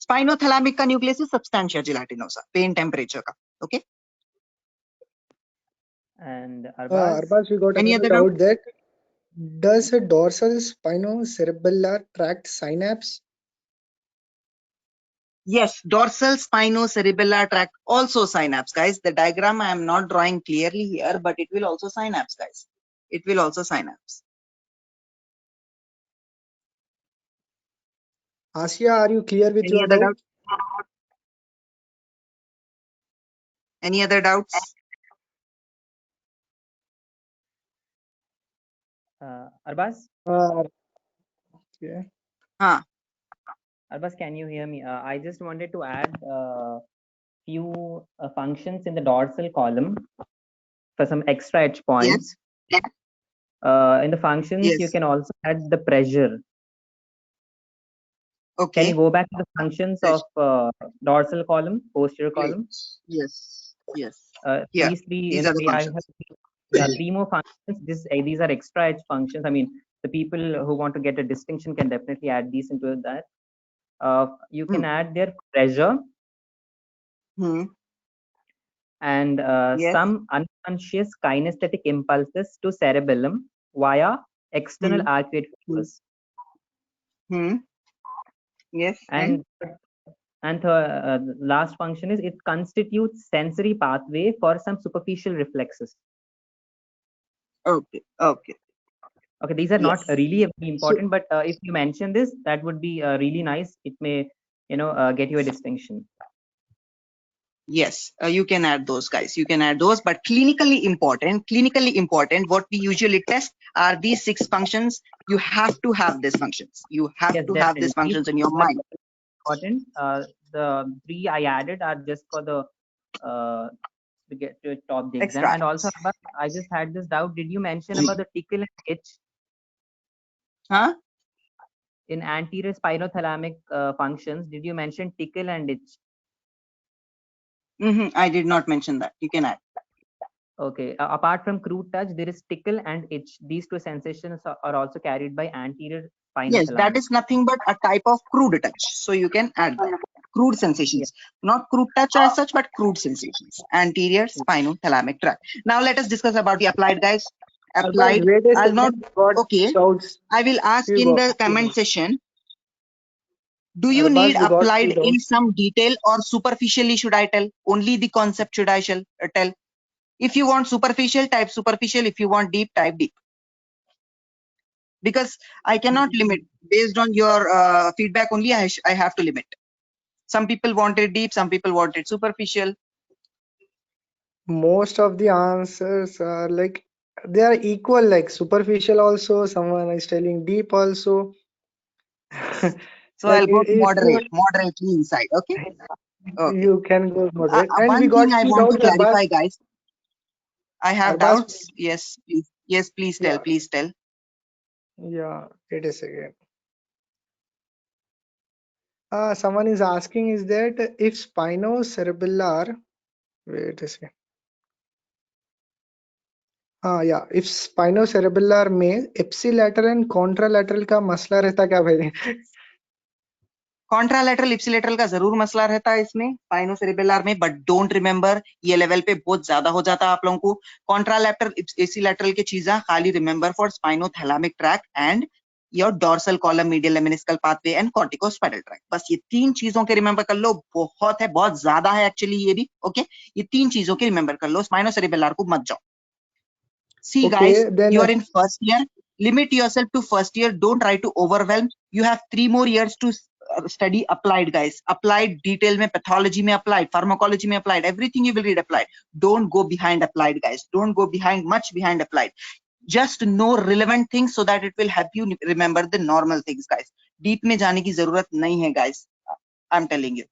Spinothalamic का nucleus is substantia gelatinosa, pain temperature का. Okay. And Arbaz, Arbaz, we got Any another other doubt that does a dorsal spinocerebellar tract synapse? Yes, dorsal spinocerebellar tract also synapse, guys. The diagram I am not drawing clearly here, but it will also synapse, guys. It will also synapse. Asya, are you clear with Any your other doubt? doubts? Any other doubts? Arbaz, Okay. Arbaz, can you hear me? I just wanted to add few functions in the dorsal column for some extra edge points. Yes. In the functions, you Yes. can also add the pressure. Okay. Can you go back to the functions of dorsal column, posterior column? Yes. Yes. These Here, three, these are the I functions. have three more functions. These are extra edge functions. I mean, the people who want to get a distinction can definitely add these into that. You can add their pressure and Yes. some unconscious kinesthetic impulses to cerebellum via external arcuate fibers. Yes. And the last function is it constitutes sensory pathway for some superficial reflexes. Okay. Okay. Okay, these are not Yes. really very important, but if you mention this, that would be really nice. It may, get you a distinction. Yes, you can add those, guys. You can add those, but clinically important, what we usually test are these 6 functions. You have to have these functions. You have Yes, to have these definitely. functions in your mind. Important. The 3 I added are just for the to get to top the exam. Extra. And also, Abbas, I just had this doubt. Did you mention about the tickle and itch Huh? in anterior spinothalamic functions? Did you mention tickle and itch? I did not mention that. You can add. Okay. Apart from crude touch, there is tickle and itch. These two sensations are also carried by anterior spinothalamic. Yes, that is nothing but a type of crude touch. So you can add that. Crude sensations. Not crude touch as such, but crude sensations. Anterior spinothalamic tract. Now let us discuss about the applied, guys. Applied. Wait a I'll not. second, got Okay. doubts. I will ask Few in the doubts. comment session. Do you Arbaz, need we got applied few in doubts. some detail or superficially should I tell? Only the concept should I tell? If you want superficial, type superficial. If you want deep, type deep. Because I cannot limit based on your feedback only. I have to limit. Some people want it deep, some people want it superficial. Most of the answers are like they are equal, like superficial also. Someone is telling deep also. So Like I'll go to if moderately inside. Okay. Okay. you can go moderate. And we One got thing I few want to doubts, Arbaz. clarify, guys. I have Arbaz? doubts. Yes, please. Yes, please tell. Yeah. Please tell. Yeah, wait a second. Someone is asking is that if spinocerebellar, wait a second. Yeah, if spinocerebellar में ipsilateral and contralateral का मसला रहता क्या भाई? Contralateral ipsilateral का जरूर मसला रहता है इसमें स्पाइनोसेरेबेलर में, बट डोंट रिमेंबर, ये लेवल पे बहुत ज्यादा हो जाता है आप लोगों को. कॉन्ट्रालैटरल इप्सिलेटरल की चीजें खाली remember for spinothalamic tract and your dorsal column, medial lemniscal pathway and corticospinal tract. बस ये तीन चीजों के रिमेंबर कर लो. बहुत है, बहुत ज्यादा है एक्चुअली ये भी. ओके, ये तीन चीजों के रिमेंबर कर लो. स्पाइनोसेरेबेलर को मत जाओ. See guys, then you are in first year. Limit yourself to first year. Don't try to overwhelm. You have 3 more years to study applied, guys. Applied detail mein, pathology mein applied, pharmacology mein applied, everything you will read applied. Don't go behind applied, guys. Don't go much behind applied. Just know relevant things so that it will help you remember the normal things, guys. Deep mein jaane ki zarurat nahi hai, guys. I'm telling you.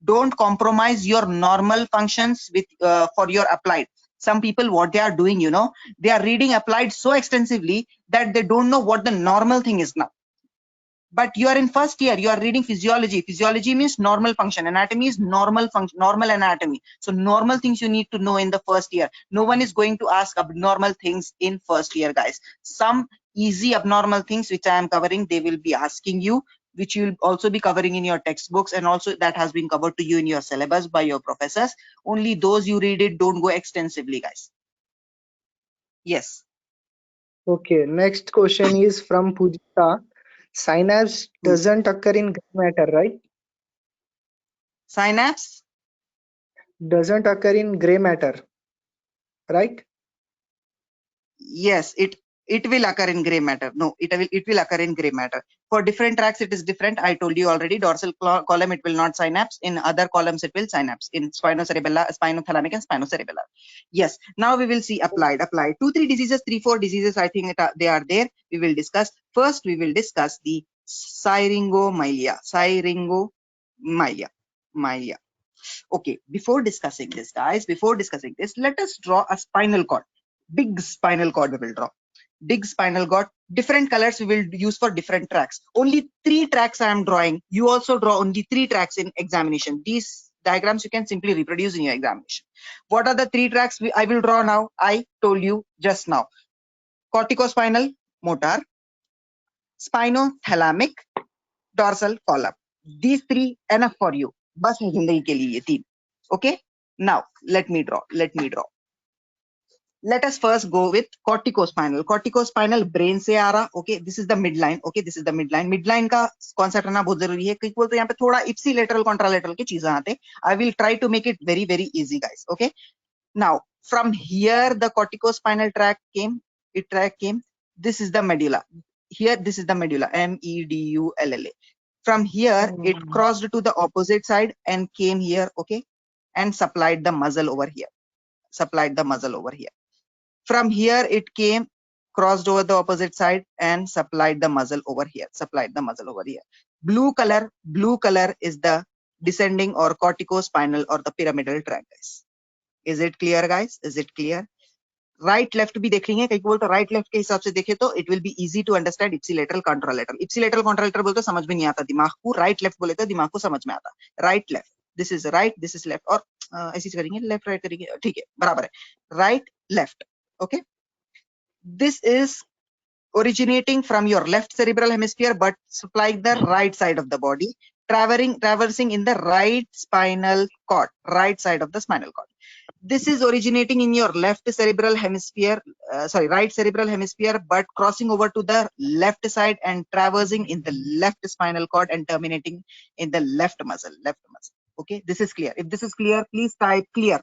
Don't compromise your normal functions with for your applied. Some people, what they are doing, they are reading applied so extensively that they don't know what the normal thing is now. But you are in first year, you are reading physiology. Physiology means normal function. Anatomy is normal function, normal anatomy. So normal things you need to know in the first year. No one is going to ask abnormal things in first year, guys. Some easy abnormal things which I am covering, they will be asking you, which you will also be covering in your textbooks, and also that has been covered to you in your syllabus by your professors. Only those you read it, don't go extensively, guys. Yes. Okay, next question is from Pujita. Synapse doesn't occur in gray matter, right? Synapse Doesn't occur in gray matter, right? Yes, it will occur in gray matter. No, it will occur in gray matter. For different tracks, it is different. I told you already. Dorsal column, it will not synapse. In other columns, it will synapse. In spinothalamic and spinocerebellar. Yes. Now we will see applied. 2-3 diseases, 3-4 diseases. I think they are there. We will discuss. First, we will discuss the syringomyelia. Mylia. Okay. Before discussing this, guys, let us draw a spinal cord. Big spinal cord we will draw. Big spinal cord, different colors we will use for different tracks. Only 3 tracks I am drawing. You also draw only 3 tracks in examination. These diagrams you can simply reproduce in your examination. What are the 3 tracks I will draw now? I told you just now. Corticospinal, motor, spinothalamic, dorsal column. These 3 enough for you. बस है जिंदगी के लिए ये 3. Okay. Now let me draw. Let us first go with corticospinal. Corticospinal brain से आ रहा. Okay, this is the midline. Okay, this is the midline. Midline का concept रहना बहुत जरूरी है. कई बोलते हैं यहाँ पे थोड़ा ipsilateral contralateral की चीजें आते. I will try to make it very very easy, guys. Okay. Now from here the corticospinal tract came. This is the medulla. Here this is the medulla. MEDULLA. From here it crossed to the opposite side and came here. Okay, and supplied the muscle over here. From here it came, crossed over the opposite side and supplied the muscle over here. Blue color is the descending or corticospinal or the pyramidal tract guys. Is it clear guys? Is it clear? Right left भी देख लेंगे, कहीं बोलते right left के हिसाब से देखे तो it will be easy to understand ipsilateral contralateral. Ipsilateral contralateral बोलते समझ में नहीं आता दिमाग को, राइट लेफ्ट बोले तो दिमाग को समझ में आता। Right left, this is right, this is left, और ऐसे करेंगे लेफ्ट राइट करेंगे, ठीक है बराबर है, right left. Okay, this is originating from your left cerebral hemisphere but supplying the right side of the body, traversing in the right spinal cord, right side of the spinal cord. This is originating in your left cerebral hemisphere, right cerebral hemisphere, but crossing over to the left side and traversing in the left spinal cord and terminating in the left muscle, Okay, this is clear. If this is clear, please type clear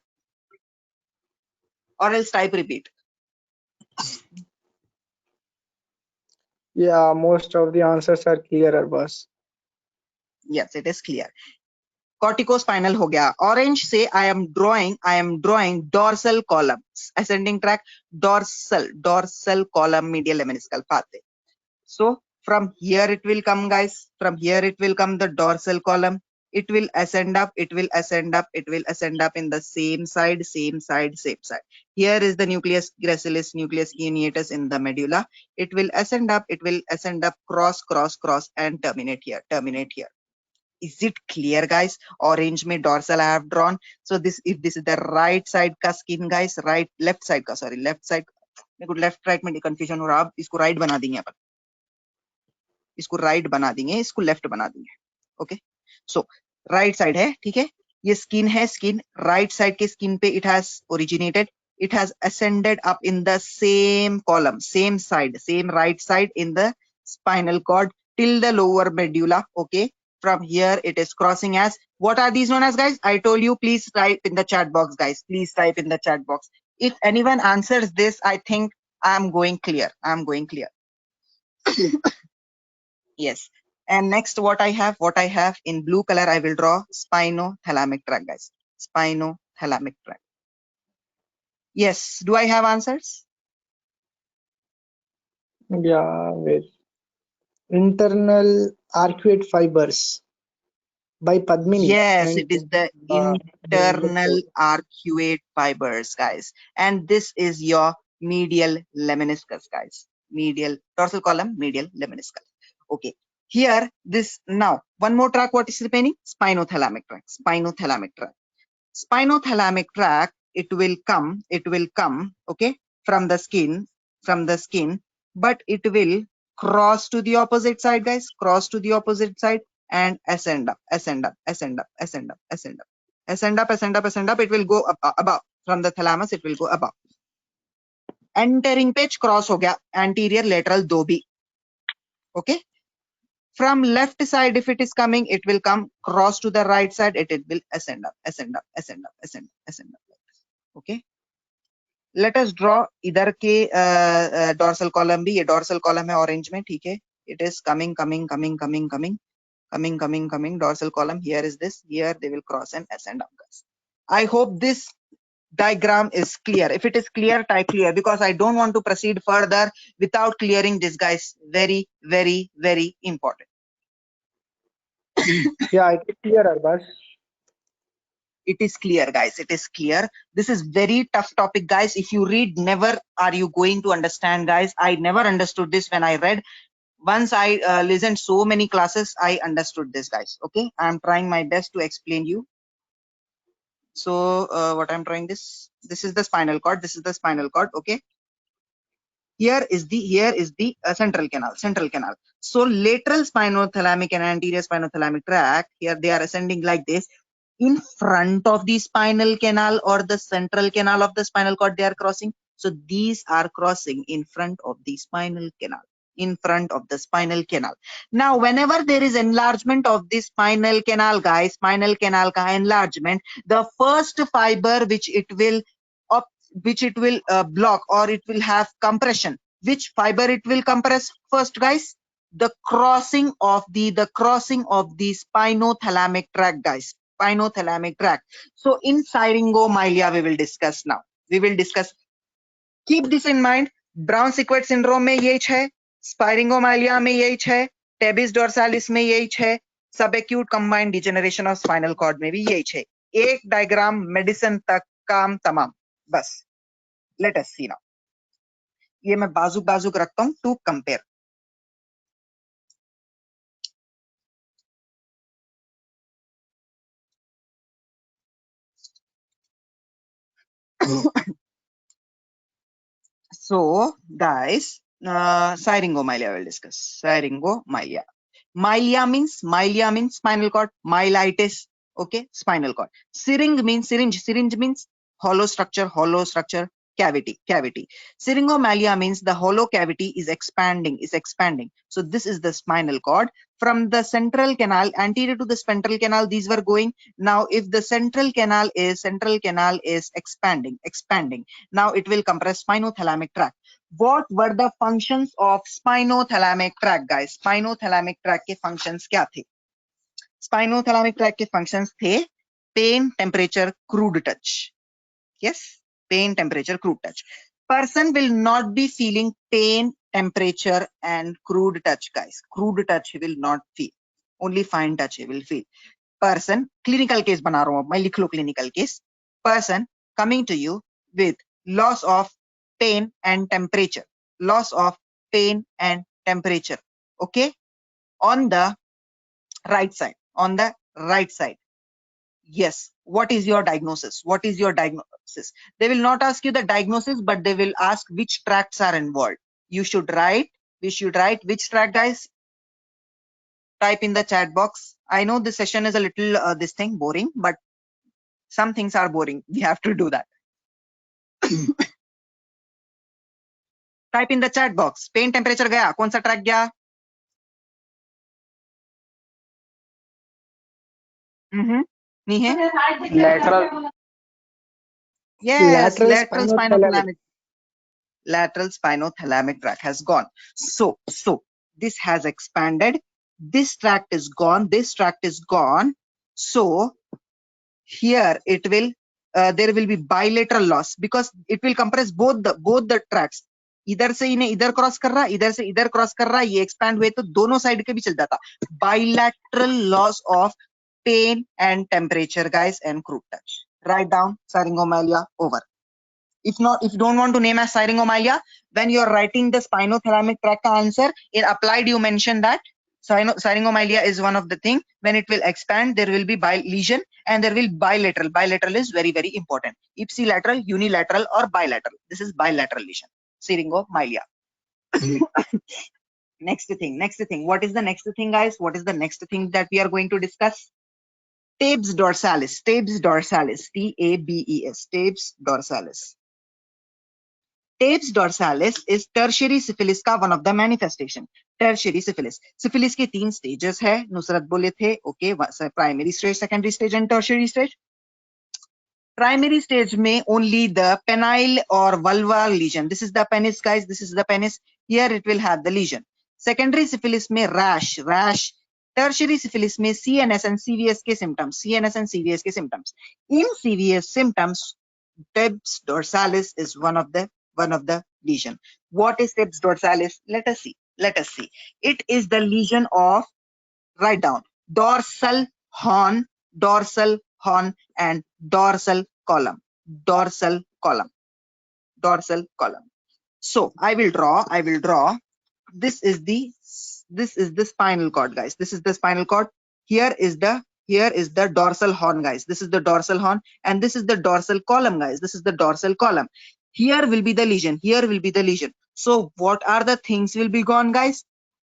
or else type repeat. Yeah, most of the answers are clear, Arbas. Yes, it is clear. Corticospinal हो गया। Orange से I am drawing dorsal columns, ascending track, dorsal column, medial lemniscal pathway. So from here it will come guys, from here it will come the dorsal column. It will ascend up, it will ascend up, it will ascend up in the same side. Here is the nucleus gracilis, nucleus cuneatus in the medulla. It will ascend up, cross and terminate here. Is it clear guys? Orange में dorsal I have drawn. So this, if this is the right side का skin guys, left side मेरे को left right में confusion हो रहा, अब इसको right बना देंगे अपन, इसको right बना देंगे, इसको left बना देंगे। ओके, सो राइट साइड है, ठीक है, ये स्किन है, स्किन राइट साइड के स्किन पे it has originated, it has ascended up in the same column, same right side in the spinal cord till the lower medulla. Okay, from here it is crossing as, what are these known as guys? I told you, please type in the chat box guys, please type in the chat box. If anyone answers this, I think I am going clear. Yes. And next what I have in blue color, I will draw spinothalamic tract guys, spinothalamic tract. Yes, do I have answers? Yeah, wait. Internal arcuate fibers by Padmini. Yes, and, it is the internal arcuate fibers guys, and this is your medial lemniscus guys, medial dorsal column, medial lemniscus. Okay, here this, now one more tract, what is remaining? Spinothalamic tract. It will come, okay, from the skin, but it will cross to the opposite side guys, and ascend up. It will go above, from the thalamus it will go above. Entering page cross हो गया, anterior lateral दो भी. Okay, from left side if it is coming, it will come cross to the right side, it will ascend up. Okay, let us draw इधर के dorsal column भी, ये dorsal column है orange में, ठीक है, it is coming, dorsal column, here is this, here they will cross and ascend up guys. I hope this diagram is clear. If it is clear, type clear, because I don't want to proceed further without clearing this guys. Very important. Yeah, it is clear, Arbas. It is clear guys, it is clear. This is very tough topic guys. If you read, never are you going to understand guys. I never understood this when I read. Once I listened so many classes, I understood this guys. Okay, I am trying my best to explain you. So what I'm trying, this is the spinal cord, okay. Here is the central canal. So lateral spinothalamic and anterior spinothalamic tract, here they are ascending like this. In front of the spinal canal or the central canal of the spinal cord, they are crossing. So these are crossing in front of the spinal canal. Now whenever there is enlargement of the spinal canal guys, spinal canal ka enlargement, the first fiber which it will block, or it will have compression, which fiber it will compress first guys? The crossing of the spinothalamic tract guys, spinothalamic tract. So in syringomyelia we will discuss now. Keep this in mind. Brown-Sequard syndrome में यही है, Syringomyelia में यही है, Tabes dorsalis में यही है, subacute combined degeneration of spinal cord में भी यही है। एक डायग्राम मेडिसिन तक काम तमाम बस। लेट अस सी नाउ, ये मैं बाजुक रखता हूं to compare. So guys, syringomyelia will discuss. Syringomyelia. Mylia means spinal cord. Myelitis, okay, spinal cord. Syringe means syringe. Syringe means hollow structure, cavity. Syringomyelia means the hollow cavity is expanding. So this is the spinal cord. From the central canal, anterior to the central canal, these were going. Now if the central canal is expanding, now it will compress spinothalamic tract. What were the functions of spinothalamic tract, guys? Spinothalamic tract के functions क्या थे? Spinothalamic tract के functions थे pain, temperature, crude touch. Yes, pain, temperature, crude touch. Person will not be feeling pain, temperature, and crude touch, guys. Crude touch he will not feel. Only fine touch he will feel. Person, clinical case बना रहा हूँ अब मैं, लिख लो clinical case. Person coming to you with loss of pain and temperature. Loss of pain and temperature. Okay. On the right side. Yes. What is your diagnosis? They will not ask you the diagnosis, but they will ask which tracts are involved. You should write which tract, guys. Type in the chat box. I know this session is a little boring, but some things are boring. We have to do that. Type in the chat box. Pain, temperature गया, कौन सा track गया? नहीं है? Lateral. Yes, lateral spinothalamic. Lateral spinothalamic tract has gone. So this has expanded. This tract is gone. So here it will there will be bilateral loss because it will compress both the tracts. इधर से इन्हें इधर cross कर रहा है, इधर से इधर क्रॉस कर रहा है, ये एक्सपैंड हुए तो दोनों साइड के भी चल जाता. Bilateral loss of pain and temperature, guys, and crude touch. Write down syringomyelia. Over. If you don't want to name as syringomyelia, when you're writing the spinothalamic tract answer, in applied you mention that syringomyelia is one of the thing. When it will expand, there will be lesion and there will bilateral. Bilateral is very, very important. Ipsilateral, unilateral, or bilateral. This is bilateral lesion. Syringomyelia. Next thing. What is the next thing, guys? What is the next thing that we are going to discuss? Tabes dorsalis. T-A-B-E-S. Tabes dorsalis. Tabes dorsalis is tertiary syphilis का one of the manifestation. Tertiary syphilis. Syphilis के 3 stages है. नुसरत बोले थे. Okay, primary stage, secondary stage, and tertiary stage. Primary stage में only the penile or vulvar lesion. This is the penis, guys. This is the penis. Here it will have the lesion. Secondary syphilis में rash. Tertiary syphilis में CNS and CVS के symptoms. In CVS symptoms, Tabes dorsalis is one of the lesion. What is Tabes dorsalis? Let us see. It is the lesion of, write down, dorsal horn, and dorsal column. So I will draw. This is the spinal cord, guys. This is the spinal cord. Here is the dorsal horn, guys. This is the dorsal horn, and this is the dorsal column, guys. This is the dorsal column. Here will be the lesion. So what are the things will be gone, guys?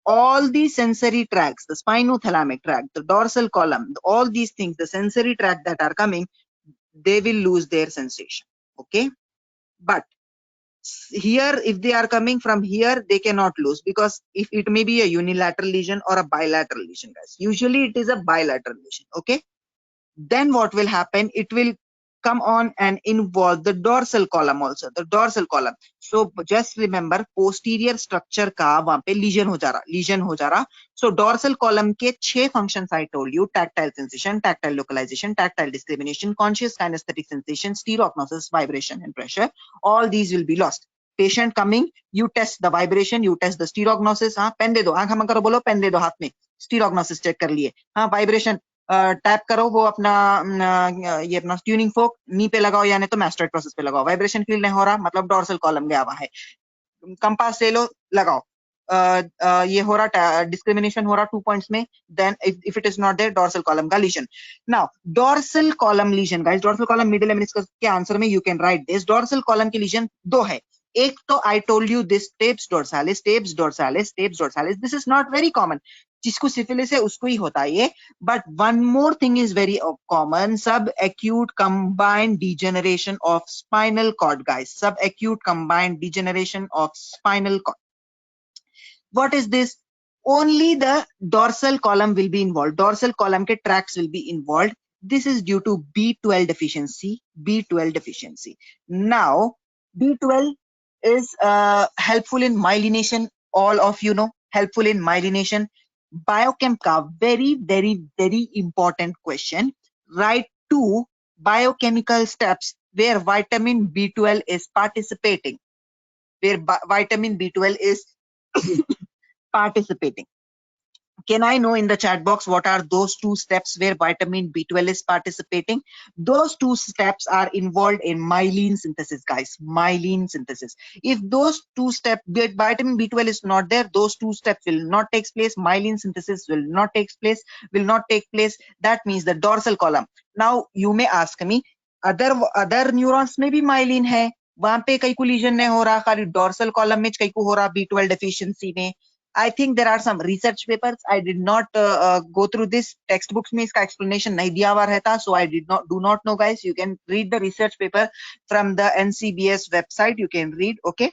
All the sensory tracts, the spinothalamic tract, the dorsal column, all these things, the sensory tract that are coming, they will lose their sensation. Okay, but here if they are coming from here, they cannot lose, because if it may be a unilateral lesion or a bilateral lesion, guys. Usually it is a bilateral lesion. Okay, then what will happen? It will come on and involve the dorsal column also. So just remember, posterior structure का वहाँ पे lesion हो जा रहा. So dorsal column के 6 functions I told you: tactile sensation, tactile localization, tactile discrimination, conscious kinesthetic sensation, stereognosis, vibration, and pressure. All these will be lost. patient coming, you test the vibration, you test the stereognosis. हाँ pen दे दो, आंख हम करो, बोलो pen दे दो हाथ में, stereognosis check कर लिए. हाँ vibration टैप करो, वो अपना ये अपना ट्यूनिंग फोक नी पे लगाओ या नहीं तो मास्टर्ड प्रोसेस पे लगाओ. वाइब्रेशन फील नहीं हो रहा, मतलब डोर्सल कॉलम गया हुआ है. कंपास ले लो, लगाओ. ये हो रहा, डिस्क्रिमिनेशन हो रहा 2 पॉइंट्स में. Then if it is not there, dorsal column का lesion. Now dorsal column lesion guys, dorsal column middle meniscus के आंसर में you can write this. Dorsal column के लीजन दो है. एक तो I told you this tabes dorsalis, tabes dorsalis, tabes dorsalis. This is not very common. जिसको syphilis है उसको ही होता है ये. But one more thing is very common, subacute combined degeneration of spinal cord guys. Subacute combined degeneration of spinal cord. What is this? Only the dorsal column will be involved. Dorsal column के tracts will be involved. This is due to B12 deficiency. B12 deficiency. Now, B12 is helpful in myelination. All of you know, helpful in myelination. Biochem का very important question. Write 2 biochemical steps where vitamin B12 is participating. Where vitamin B12 is participating. Can I know in the chat box what are those 2 steps where vitamin B12 is participating? Those 2 steps are involved in myelin synthesis, guys. Myelin synthesis. If those 2 steps, vitamin B12 is not there, those 2 steps will not take place. Myelin synthesis will not take place. That means the dorsal column. Now you may ask me, other neurons में भी myelin है, वहां पे कई को legion नहीं हो रहा, खाली डोर्सल कॉलम में कई को हो रहा B12 deficiency में. I think there are some research papers. I did not go through this. Textbooks में इसका explanation नहीं दिया हुआ रहता, so I do not know, guys. You can read the research paper from the NCBS website. You can read, okay.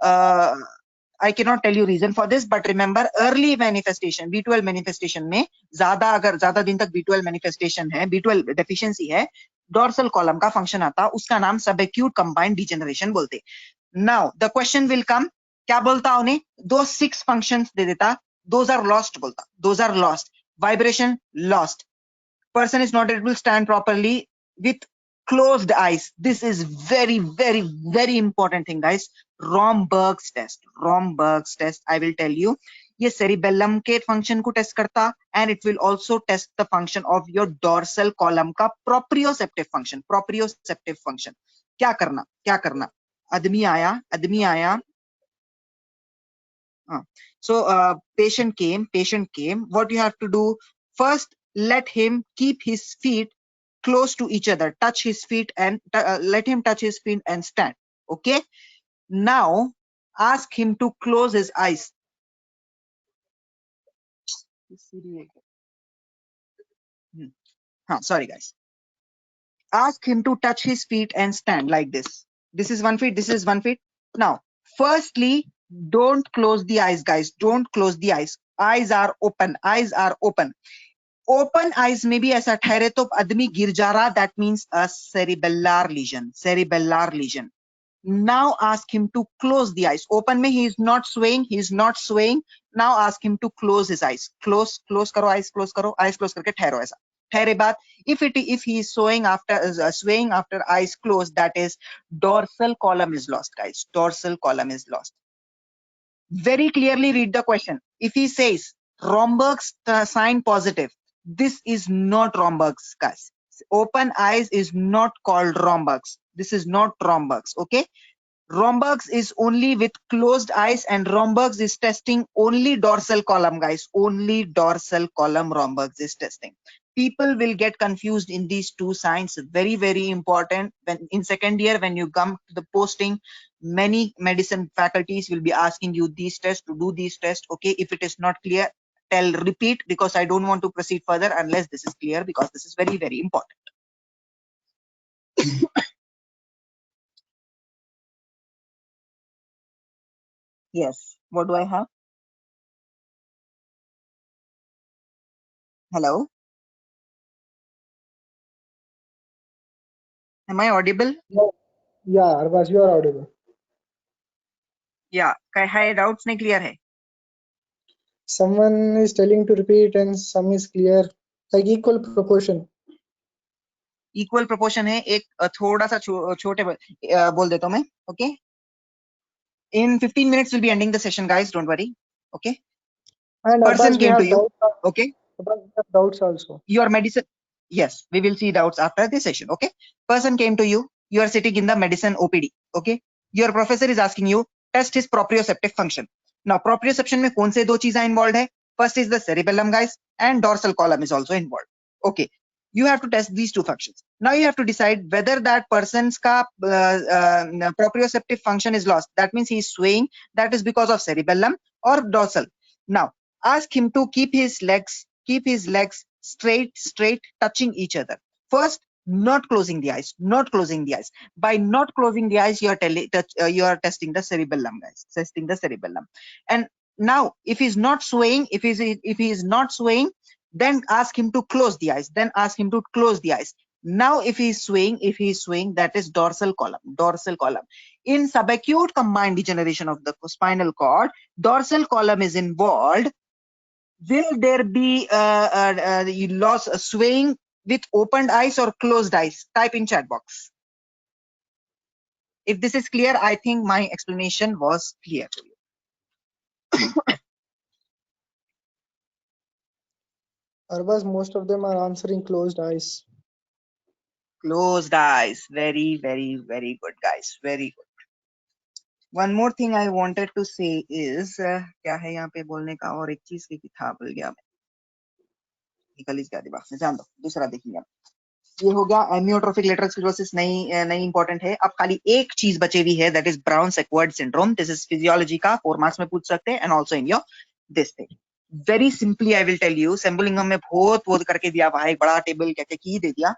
I cannot tell you reason for this, but remember early manifestation, B12 manifestation में अगर ज्यादा दिन तक B12 manifestation है, B12 deficiency है, dorsal column का function आता, उसका नाम subacute combined degeneration बोलते. Now the question will come, क्या बोलता उन्हें? those 6 functions दे देता, those are lost बोलता, those are lost. Vibration lost. Person is not able to stand properly with closed eyes. This is very important thing, guys. Romberg's test. Romberg's test, I will tell you. ये cerebellum के function को test करता, and it will also test the function of your dorsal column का proprioceptive function. Proprioceptive function. क्या करना? आदमी आया. So patient came. What you have to do? First, let him keep his feet close to each other. Touch his feet and let him touch his feet and stand. Okay. Now ask him to close his eyes. Sorry, guys. Ask him to touch his feet and stand like this. This is 1 feet. This is 1 feet. Now, firstly, don't close the eyes, guys. Don't close the eyes. Eyes are open. Open eyes में भी ऐसा ठहरे तो आदमी गिर जा रहा, that means a cerebellar lesion. Now ask him to close the eyes. Open में he is not swaying. Now ask him to close his eyes. Close करो, eyes close करके ठहरो ऐसा. ठहरे बाद, if he is swaying after eyes closed, that is dorsal column is lost, guys. Dorsal column is lost. Very clearly read the question. If he says Romberg's sign positive, this is not Romberg's, guys. Open eyes is not called Romberg's. This is not Romberg's, okay? Romberg's is only with closed eyes, and Romberg's is testing only dorsal column, guys. Only dorsal column Romberg's is testing. People will get confused in these 2 signs. Very important. When in second year, when you come to the posting, many medicine faculties will be asking you these tests, to do these tests. Okay, if it is not clear, repeat, because I don't want to proceed further unless this is clear, because this is very important. Yes, what do I have? Hello, am I audible? Yeah, Arbaz, you are audible. Yeah, hai doubts नहीं clear है? Someone is telling to repeat and some is clear, like equal proportion. Equal proportion है, एक थोड़ा सा छोटे बोल देता हूँ मैं, okay? In 15 minutes, we'll be ending the session, guys. Don't worry. Okay. And Person Abbas, we came to have you. doubts. Okay. Abbas, we have doubts also. Your medicine. Yes, we will see doubts after this session. Okay. Person came to you. You are sitting in the medicine OPD. Okay. Your professor is asking you test his proprioceptive function. Now, proprioception में कौन से दो चीजें involved है? First is the cerebellum, guys, and dorsal column is also involved. Okay. You have to test these two functions. Now you have to decide whether that person's ka proprioceptive function is lost. That means he is swaying. That is because of cerebellum or dorsal. Now ask him to keep his legs straight, touching each other. First, not closing the eyes. By not closing the eyes, you are testing the cerebellum, guys. Testing the cerebellum. And now, if he's not swaying, if he is not swaying, then ask him to close the eyes. Now, if he is swaying, that is dorsal column. In subacute combined degeneration of the spinal cord, dorsal column is involved. Will there be loss swaying with opened eyes or closed eyes? Type in chat box. If this is clear, I think my explanation was clear to you. Abbas, most of them are answering closed eyes. Closed eyes. Very, very, very good, guys. Very good. One more thing I wanted to say is क्या है यहाँ पे बोलने का और एक चीज की था भूल गया मैं निकल इसका दिमाग से जान दो दूसरा देखेंगे ये हो गया एमियोट्रोफिक लेटरल स्क्लेरोसिस नहीं इंपॉर्टेंट है अब खाली एक चीज बचे हुई है that is Brown Sequard syndrome this is physiology का 4 मार्क्स में पूछ सकते हैं and also in your this thing very simply I will tell you Sembulingam में बहुत करके दिया हुआ है एक बड़ा टेबल क्या की दे दिया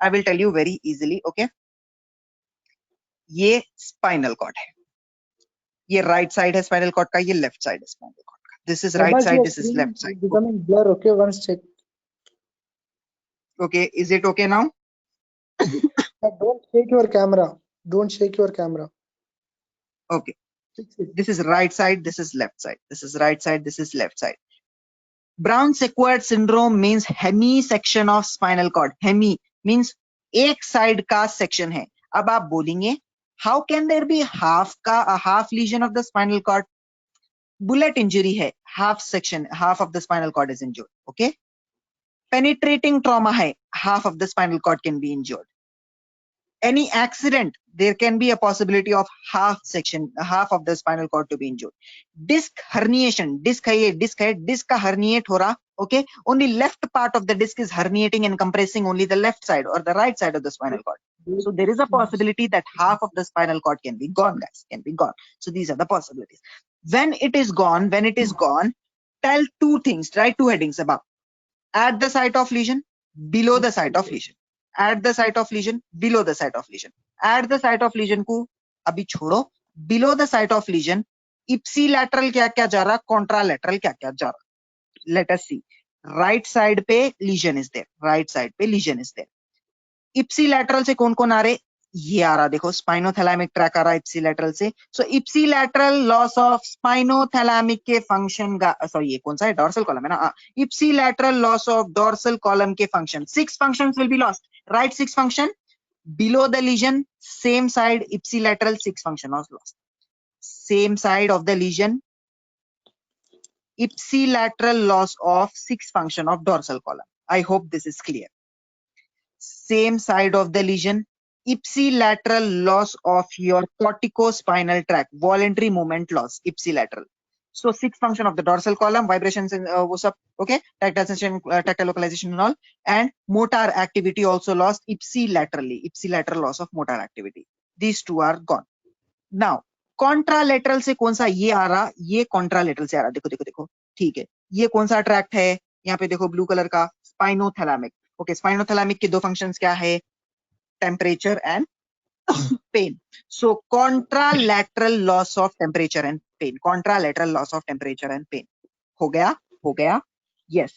I will tell you very easily okay ये स्पाइनल कॉर्ड है ये राइट साइड है स्पाइनल कॉर्ड का ये लेफ्ट साइड है स्पाइनल कॉर्ड का this is right side this is left side Becoming blur. Okay, once check. okay is it okay now Don't shake your camera. Don't shake your camera. okay this is right side this is left side this is right side this is left side Brown Sequard syndrome means hemi section of spinal cord hemi means एक side का section है अब आप बोलेंगे how can there be half lesion of the spinal cord bullet injury है half of the spinal cord is injured okay penetrating trauma है half of the spinal cord can be injured any accident there can be a possibility of half of the spinal cord to be injured disc herniation disc का herniate हो रहा okay only left part of the disc is herniating and compressing only the left side or the right side of the spinal cord so there is a possibility that half of the spinal cord can be gone guys can be gone so these are the possibilities when it is gone tell two things write two headings above at the site of lesion below the site of lesion at the site of lesion below the site of lesion at the site of lesion को अभी छोड़ो below the site of lesion ipsilateral क्या क्या जा रहा contralateral क्या क्या जा रहा let us see right side पे lesion is there ipsilateral से कौन कौन आ रहे ये आ रहा देखो स्पाइनोथैलेमिक ट्रैक आ रहा इप्सिलैटरल से सो इप्सिलैटरल लॉस ऑफ स्पाइनोथैलेमिक के फंक्शन का सॉरी ये कौन सा है डॉर्सल कॉलम है ना ipsilateral loss of dorsal column के function 6 functions will be lost right 6 function below the lesion same side ipsilateral 6 function was lost same side of the lesion ipsilateral loss of 6 function of dorsal column I hope this is clear same side of the lesion ipsilateral loss of your corticospinal tract voluntary movement loss ipsilateral so 6 function of the dorsal column vibrations and what's up okay tactile sensation tactile localization and all and motor activity also lost ipsilateral loss of motor activity these two are gone now contralateral से कौन सा ये आ रहा ये contralateral से आ रहा देखो ठीक है ये कौन सा ट्रैक्ट है यहाँ पे देखो ब्लू कलर का स्पाइनोथैलेमिक ओके स्पाइनोथैलेमिक के दो फंक्शंस क्या है temperature and pain so contralateral loss of temperature and pain contralateral loss of temperature and pain हो गया yes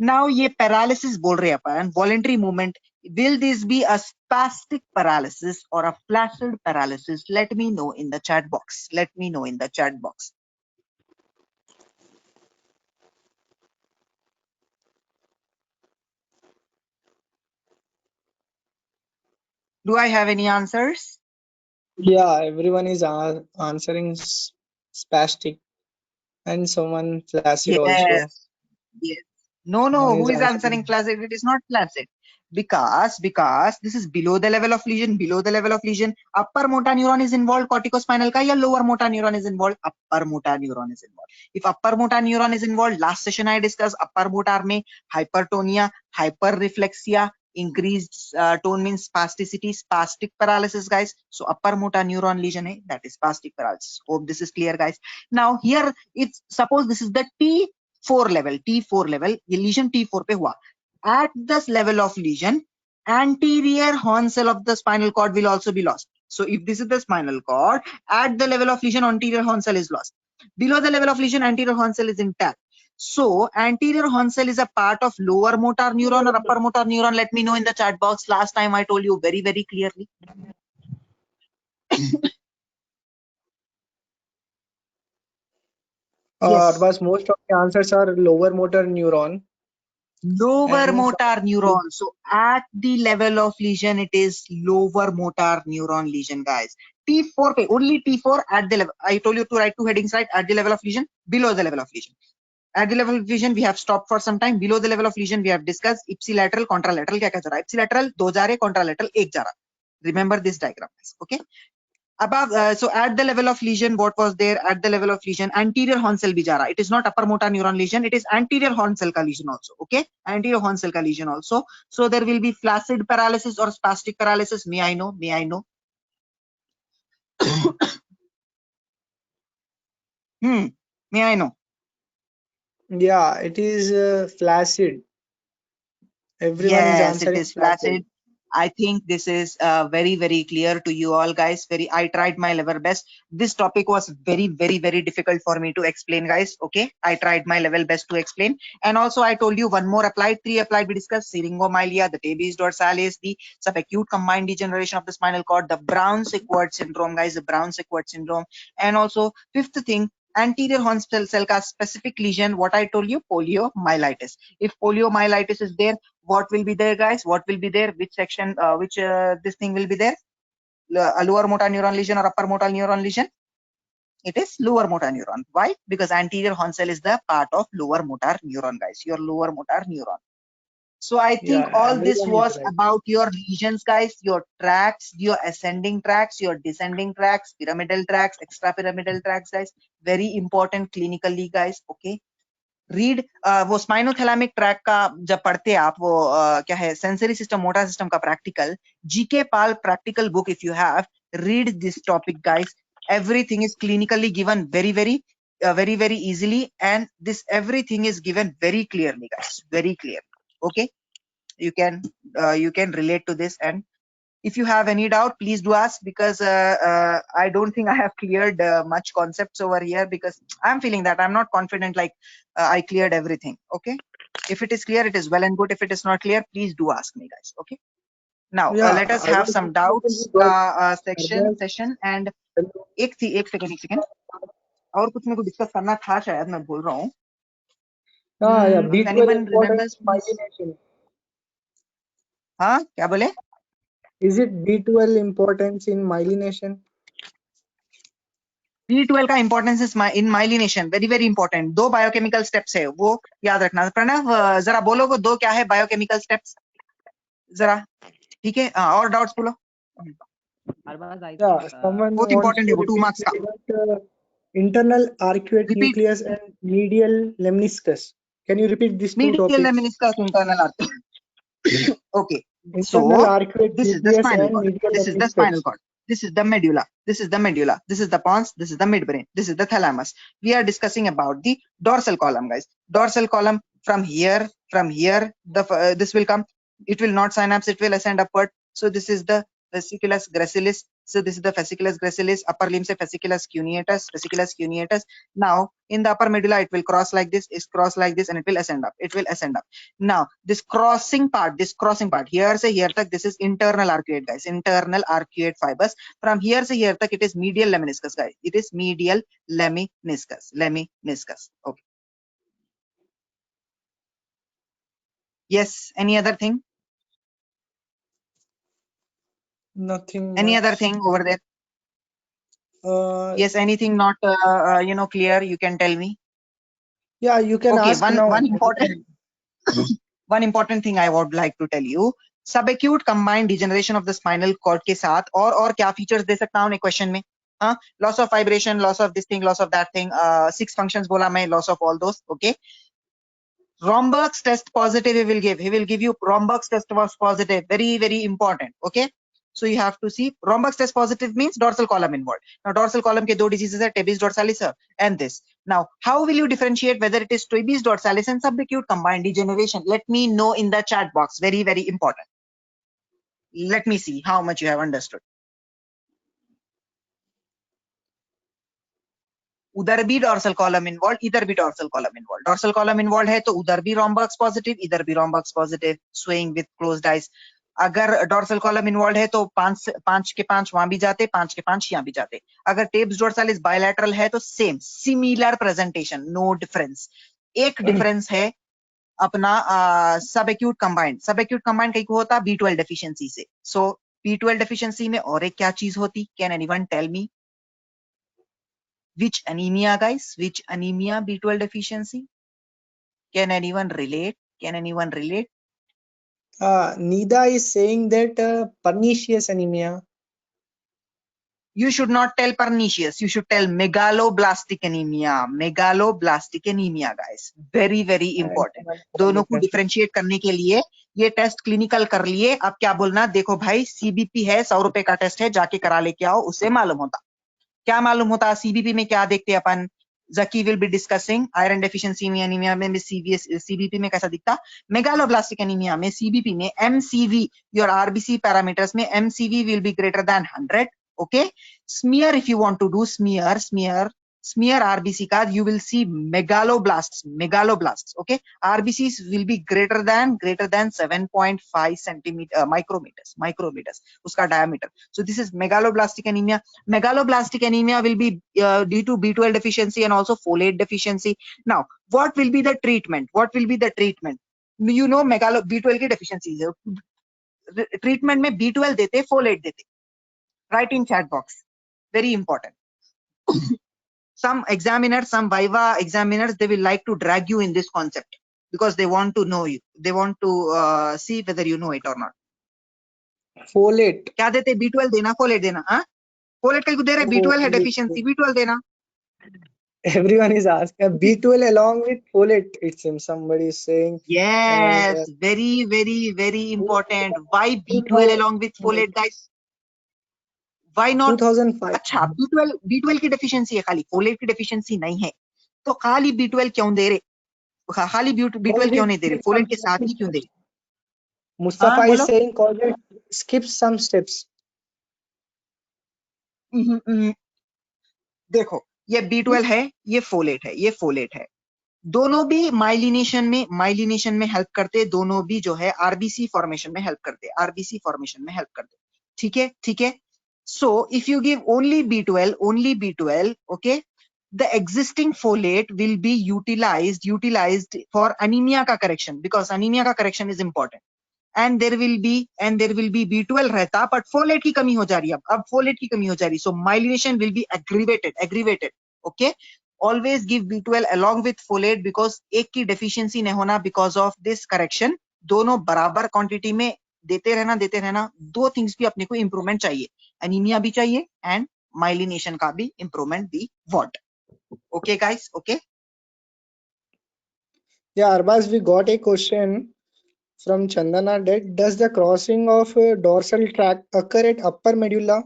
now ये paralysis बोल रहे अपन voluntary movement will this be a spastic paralysis or a flaccid paralysis let me know in the chat box do I have any answers Yeah, everyone is answering spastic and someone flaccid also. Yes. Yes. No, One no. Who is is answering answering. flaccid? It is not flaccid. Because this is below the level of lesion. Below the level of lesion, upper motor neuron is involved. Corticospinal ka ya lower motor neuron is involved. Upper motor neuron is involved. If upper motor neuron is involved, last session I discussed upper motor में hypertonia, hyperreflexia, increased tone means spasticity, spastic paralysis, guys. So upper motor neuron lesion hai, that is spastic paralysis. Hope this is clear, guys. Now here, it's suppose this is the T4 level, T4 level, ये lesion T4 पे हुआ. At this level of lesion, anterior horn cell of the spinal cord will also be lost. So if this is the spinal cord, at the level of lesion, anterior horn cell is lost. Below the level of lesion, anterior horn cell is intact. So anterior horn cell is a part of lower motor neuron or upper motor neuron. Let me know in the chat box. Last time I told you very, very clearly. Yes. But most of the answers are lower motor neuron. Lower And motor neuron. So at the level of lesion, it is lower motor neuron lesion, guys. T4 pe, only T4 at the level. I told you to write two headings, right? At the level of lesion, below the level of lesion. At the level of lesion, we have stopped for some time. Below the level of lesion, we have discussed ipsilateral, contralateral. क्या क्या जा रहा है? Ipsilateral 2 जा रहे, contralateral 1 जा रहा. Remember this diagram, guys. Okay. Above, so at the level of lesion, what was there? At the level of lesion, anterior horn cell bhi ja raha. It is not upper motor neuron lesion. It is anterior horn cell ka lesion also. Okay, anterior horn cell ka lesion also. So there will be flaccid paralysis or spastic paralysis. May I know? May I know? May I know? yeah, it is flaccid. Everyone is Yes, it answering is flaccid. flaccid. I think this is very, very clear to you all, guys. I tried my level best. This topic was very, very, very difficult for me to explain, guys. Okay, I tried my level best to explain. And also, I told you one more applied, three applied. We discussed syringomyelia, the tabes dorsalis, the subacute combined degeneration of the spinal cord, the Brown-Sequard syndrome, guys, the Brown-Sequard syndrome, and also fifth thing, anterior horn cell ka specific lesion. What I told you, poliomyelitis. If poliomyelitis is there, what will be there, guys? What will be there? Which section, this thing will be there? A lower motor neuron lesion or upper motor neuron lesion? It is lower motor neuron. Why? Because anterior horn cell is the part of lower motor neuron, guys. Your lower motor neuron. So I think Yeah, all this everyone is was right. about your lesions, guys, your tracks, your ascending tracks, your descending tracks, pyramidal tracks, extrapyramidal tracks, guys. Very important clinically, guys. Okay. Read वो spinothalamic track का जब पढ़ते हैं आप वो क्या है sensory system motor system का practical GK Pal practical book if you have read this topic guys everything is clinically given very easily and this everything is given very clearly, guys, very clear. Okay, you can relate to this, and if you have any doubt, please do ask, because I don't think I have cleared much concepts over here, because I'm feeling that I'm not confident like I cleared everything. Okay, if it is clear, it is well and good. If it is not clear, please do ask me, guys. Okay, now Yeah, let us I have was some listening to doubts you, but session and एक second और कुछ मेरे को discuss करना था शायद, मैं बोल रहा हूँ. yeah, If B12 anyone importance remembers, in please. myelination. हाँ क्या बोले? Is it B12 importance in myelination? B12 का importance in myelination very important. दो बायोकेमिकल स्टेप्स है, वो याद रखना. प्रणव जरा बोलो वो दो क्या है बायोकेमिकल स्टेप्स जरा. ठीक है, और डाउट्स बोलो. Arbaz, I Yeah, think someone बहुत wants इंपॉर्टेंट है to वो 2 repeat मार्क्स का. internal arcuate repeat. nucleus and medial lemniscus. Can you repeat these two medial topics? Lemniscus internal arc. Okay, so Internal arcuate this is the nucleus spinal and cord, medial this is the spinal lemniscus. cord, this is the medulla, this is the medulla, this is the pons, this is the midbrain, this is the thalamus. We are discussing about the dorsal column, guys. Dorsal column, from here the this will come, it will not synapse, it will ascend upward. So this is the fasciculus gracilis. So this is the fasciculus gracilis. Upper limb se fasciculus cuneatus. Now in the upper medulla it will cross like this, is cross like this, and it will ascend up, Now this crossing part, here se here tak, this is internal arcuate, guys, internal arcuate fibers. From here se here tak, it is medial lemniscus, guys, it is medial lemniscus. Okay, yes, any other thing, Nothing any other much. thing over there? Yes, anything not clear, you can tell me. Yeah, you can Okay, ask now. one important thing I would like to tell you. Subacute combined degeneration of the spinal cord के साथ और क्या features दे सकता हूँ question में? Loss of vibration, loss of this thing, loss of that thing. 6 functions बोला मैं, loss of all those. Okay. Romberg's test positive he will give. He will give you Romberg's test was positive. Very, very important. Okay. So you have to see Romberg's test positive means dorsal column involved. Now dorsal column के दो diseases है, Tabes dorsalis and this. Now how will you differentiate whether it is Tabes dorsalis and subacute combined degeneration? Let me know in the chat box. Very, very important. Let me see how much you have understood. उधर भी dorsal column involve, इधर भी dorsal column involve. Dorsal column involve है तो उधर भी Romberg's positive, इधर भी Romberg's positive. Swaying with closed eyes. अगर डॉर्सल कॉलम इन्वॉल्व है तो 5 के 5 वहां भी जाते, 5 के 5 यहाँ भी जाते. अगर टेप्स डोर्सालिस बायलैटरल है तो same similar presentation, no difference. एक डिफरेंस है अपना subacute combined. Subacute combined कहीं को होता B12 डेफिशिएंसी से. सो B12 डेफिशिएंसी में और एक क्या चीज होती? Can anyone tell me? Which anemia, guys? Which anemia? B12 deficiency? Can anyone relate? Can anyone relate? Nida is saying that pernicious anemia. You should not tell pernicious. You should tell megaloblastic anemia. Megaloblastic anemia, guys. Very, very important. दोनों को differentiate करने के लिए ये test clinical कर लिए. अब क्या बोलना? देखो भाई, CBP है, 100 रुपए का टेस्ट है, जाके करा लेके आओ, उससे मालूम होता. क्या मालूम होता? CBP में क्या देखते अपन? Zaki will be discussing iron deficiency में anemia में CBP में कैसा दिखता? Megaloblastic anemia में CBP में MCV, your RBC parameters में MCV will be greater than 100. Okay. Smear, if you want to do smear RBC card, you will see megaloblasts. Okay. RBCs will be greater than 7.5 centimeter micrometers. Uska diameter. So this is megaloblastic anemia. Megaloblastic anemia will be due to B12 deficiency and also folate deficiency. Now, what will be the treatment? You know, B12 की deficiency है. Treatment में B12 देते, folate देते. Write in chat box. Very important. Some examiners, some Viva examiners, they will like to drag you in this concept because they want to know you. They want to see whether you know it or not. Folate. क्या देते? B12 देना, folate देना. हाँ? Folate कहीं को दे रहे? B12 है deficiency, B12 देना. Everyone is asking B12 along with folate. It seems somebody is saying. Yes, very, very, very important. Why B12 along with folate, guys? Why not? 2005. अच्छा, B12 की deficiency है खाली, folate की deficiency नहीं है. तो खाली B12 क्यों दे रहे? खाली B12 क्यों नहीं दे रहे? folate के साथ ही क्यों दे रहे? Mustafa is saying Colgate skips some steps. देखो, ये B12 है, ये folate है. दोनों भी माइलिनेशन में हेल्प करते, दोनों भी जो है आरबीसी फॉर्मेशन में हेल्प करते. ठीक है. So if you give only B12, okay, the existing folate will be utilized for anemia का correction, because anemia का correction is important. And there will be B12 रहता, but folate की कमी हो जा रही है. अब folate की कमी हो जा रही, so myelination will be aggravated. Okay. Always give B12 along with folate because एक की deficiency नहीं होना because of this correction. दोनों बराबर quantity में देते रहना. दो things भी अपने को improvement चाहिए. Anemia भी चाहिए and myelination का भी improvement भी want. Okay guys, okay? Yeah, Arbaz, we got a question from Chandana that does the crossing of dorsal tract occur at upper medulla?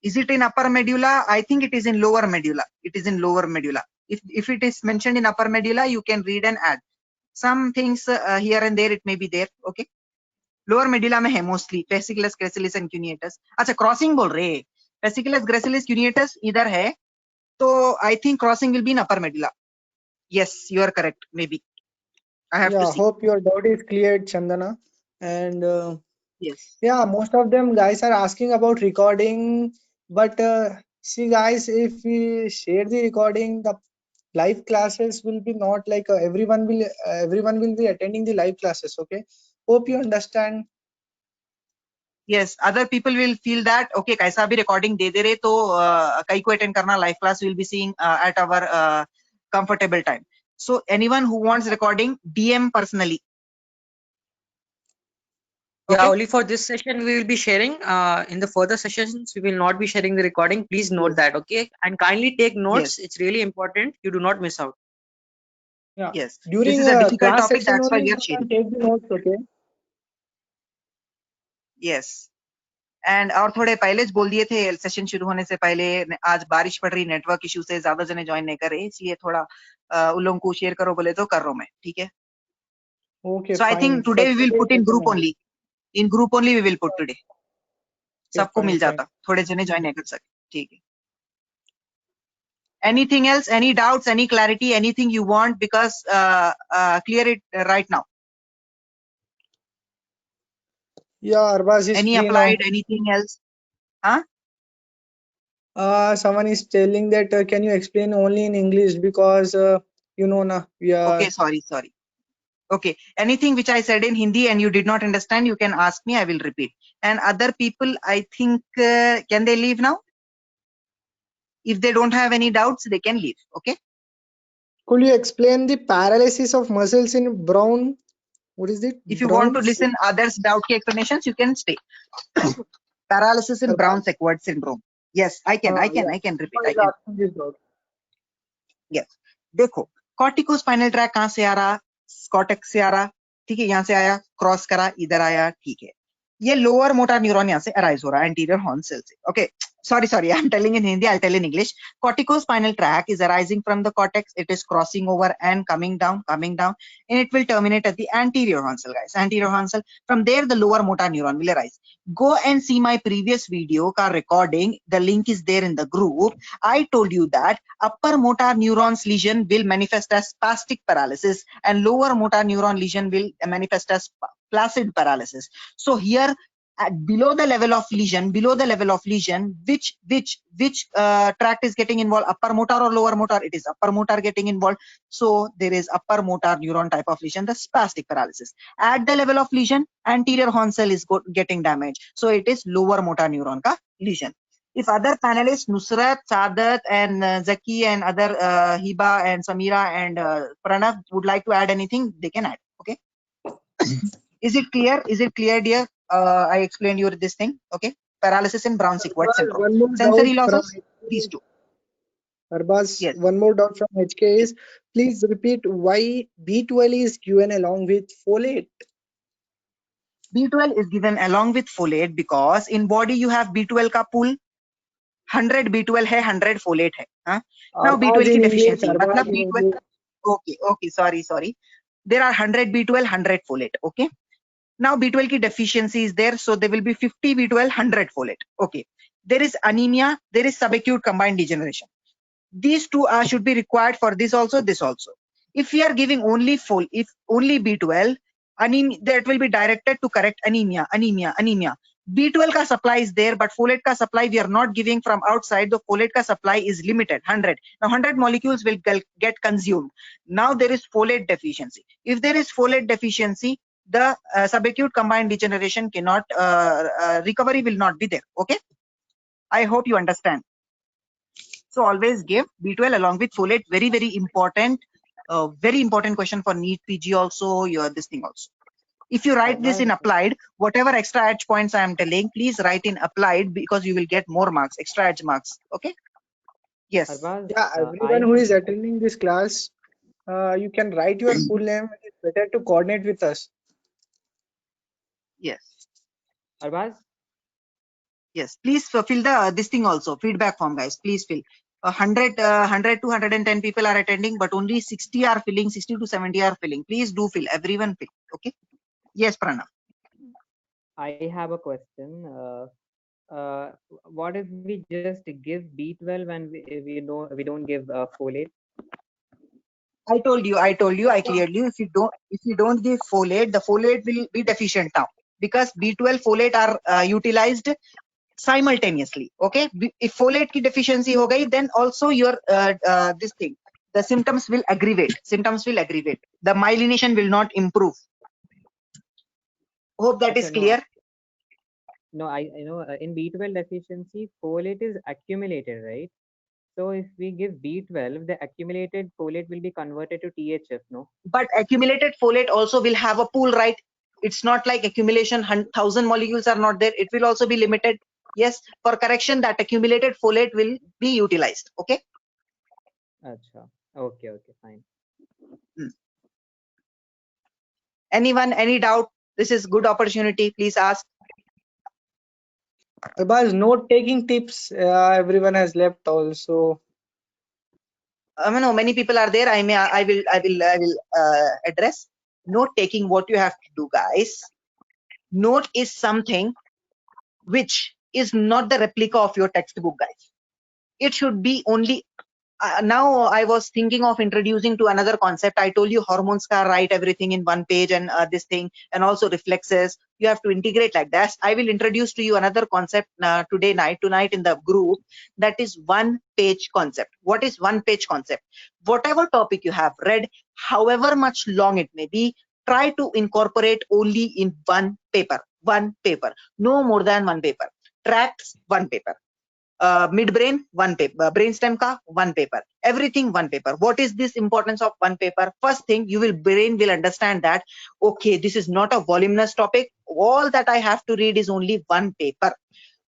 Is it in upper medulla? I think it is in lower medulla. If it is mentioned in upper medulla, you can read and add. Some things here and there, it may be there. Okay. Lower medulla में है mostly. Fasciculus, gracilis and cuneatus. अच्छा, crossing बोल रहे. Fasciculus, gracilis, cuneatus इधर है. तो I think crossing will be in upper medulla. Yes, you are correct. Maybe. I have to see. Hope your doubt is cleared, Chandana. And yes. Yeah, most of them guys are asking about recording, but see guys, if we share the recording, the live classes will be not like everyone will be attending the live classes. Okay, hope you understand. Yes, other people will feel that okay, kaisa bhi recording de de rahe to kai ko attend karna live class will be seeing at our comfortable time. So anyone who wants recording, DM personally. Yeah, Okay. only for this session we will be sharing. In the further sessions, we will not be sharing the recording. Please note Yes. that, okay? And kindly take notes. Yes. It's really important. You do not miss out. Yeah. Yes. This During is a difficult class topic. session That's why only we you are can sharing. take the notes, okay? Yes. And और थोड़े पहले बोल दिए थे session शुरू होने से पहले, आज बारिश पड़ रही, नेटवर्क इशू से ज्यादा जने ज्वाइन नहीं कर रहे, इसलिए थोड़ा उन लोगों को शेयर करो बोले तो कर रहा हूं मैं, ठीक है? Okay, so I fine. Think today we will put in group Fine. Only, in group only we will put today, सबको fine, मिल fine. जाता, थोड़े जने ज्वाइन नहीं कर सके, ठीक है? Anything else, any doubts, any clarity, anything you want, because clear it right now. Yeah, Arbaz is Any free applied, now. anything else? Huh? Someone is telling that can you explain only in English because you know na Okay, sorry. Okay, anything which I said in Hindi and you did not understand, you can ask me, I will repeat. And other people, I think, can they leave now? If they don't have any doubts, they can leave. Okay. Could you explain the paralysis of muscles in Brown? What is it? If you want to Brown's- listen others' doubt explanations, you can stay. Paralysis in Brown-Séquard syndrome. Yes, I can repeat. I can. asking this doubt. Yes. देखो, corticospinal tract कहाँ से आ रहा? Cortex से आ रहा, ठीक है? यहाँ से आया, क्रॉस करा, इधर आया, ठीक है? ये लोअर मोटर न्यूरॉन यहाँ से अराइज हो रहा है, एंटीरियर हॉर्न सेल से. Okay. Sorry, I'm telling in Hindi, I'll tell in English. Corticospinal tract is arising from the cortex. It is crossing over and coming down, and it will terminate at the anterior horn cell, guys. Anterior horn cell. From there, the lower motor neuron will arise. Go and see my previous video ka recording. The link is there in the group. I told you that upper motor neurons lesion will manifest as spastic paralysis, and lower motor neuron lesion will manifest as flaccid paralysis. So here, below the level of lesion, which tract is getting involved? Upper motor or lower motor? It is upper motor getting involved. So there is upper motor neuron type of lesion, the spastic paralysis. At the level of lesion, anterior horn cell is getting damaged. So it is lower motor neuron ka lesion. If other panelists, Nusrat, Saadat, and Zaki, and other Hiba and Samira and Pranav would like to add anything, they can add. Okay. Is it clear? Is it clear, dear? I explained you this thing. Okay. Paralysis in Brown-Séquard syndrome. One more Sensory doubt from losses, these two. Arbaz, Yes. one more doubt from HK is please repeat why B12 is given along with folate. B12 is given along with folate because in body you have B12 ka pool. 100 B12 hai, 100 folate hai. Huh? Now B12 ki deficiency. Matlab B12. Okay. Sorry. There are 100 B12, 100 folate. Okay. Now B12 ki deficiency is there, so there will be 50 B12, 100 folate. Okay. There is anemia, there is subacute combined degeneration. These two should be required for this also, this also. If we are giving only only B12, anemia, that will be directed to correct anemia. B12 ka supply is there, but folate ka supply we are not giving from outside. The folate ka supply is limited, 100. Now 100 molecules will get consumed. Now there is folate deficiency. If there is folate deficiency, the subacute combined degeneration cannot, recovery will not be there. Okay. I hope you understand. So always give B12 along with folate. Very, very important question for NEET PG also, this thing also. If you write this in applied, whatever extra edge points I am telling, please write in applied because you will get more marks, extra edge marks. Okay. Yes. Arbaz, Yeah, everyone who is attending this class, you can write your full name. It is better to coordinate with us. Yes. Arbaz, Yes. Please fill the this thing also, feedback form, guys. Please fill. 100 to 110 people are attending, but only 60 are filling. 60 to 70 are filling. Please do fill. Everyone fill. Okay. Yes, Pranav. I have a question. What if we just give B12 and we don't give folate? I told you, I cleared you. If you don't give folate, the folate will be deficient now because B12 folate are utilized simultaneously. Okay. If folate ki deficiency ho gayi, then also your this thing, the symptoms will aggravate. The myelination will not improve. Hope that is clear. No, I know in B12 deficiency, folate is accumulated, right? So if we give B12, the accumulated folate will be converted to THF, no? But accumulated folate also will have a pool, right? It's not like accumulation 1,000 molecules are not there. It will also be limited. Yes, for correction, that accumulated folate will be utilized. Okay. Acha. Okay, fine. Anyone, any doubt? This is good opportunity. Please ask. Arbaz, note taking tips. Everyone has left also. No, many people are there. I will address. Note taking, what you have to do, guys. Note is something which is not the replica of your textbook, guys. It should be only. Now I was thinking of introducing to another concept. I told you hormones can write everything in one page, and this thing, and also reflexes. You have to integrate like that. I will introduce to you another concept tonight in the group. That is one page concept. What is one page concept? Whatever topic you have read, however much long it may be, try to incorporate only in one paper. One paper, no more than one paper. Tracts, one paper. Midbrain, one paper. Brainstem ka, one paper. Everything, one paper. What is this importance of one paper? First thing, brain will understand that, okay, this is not a voluminous topic. All that I have to read is only one paper.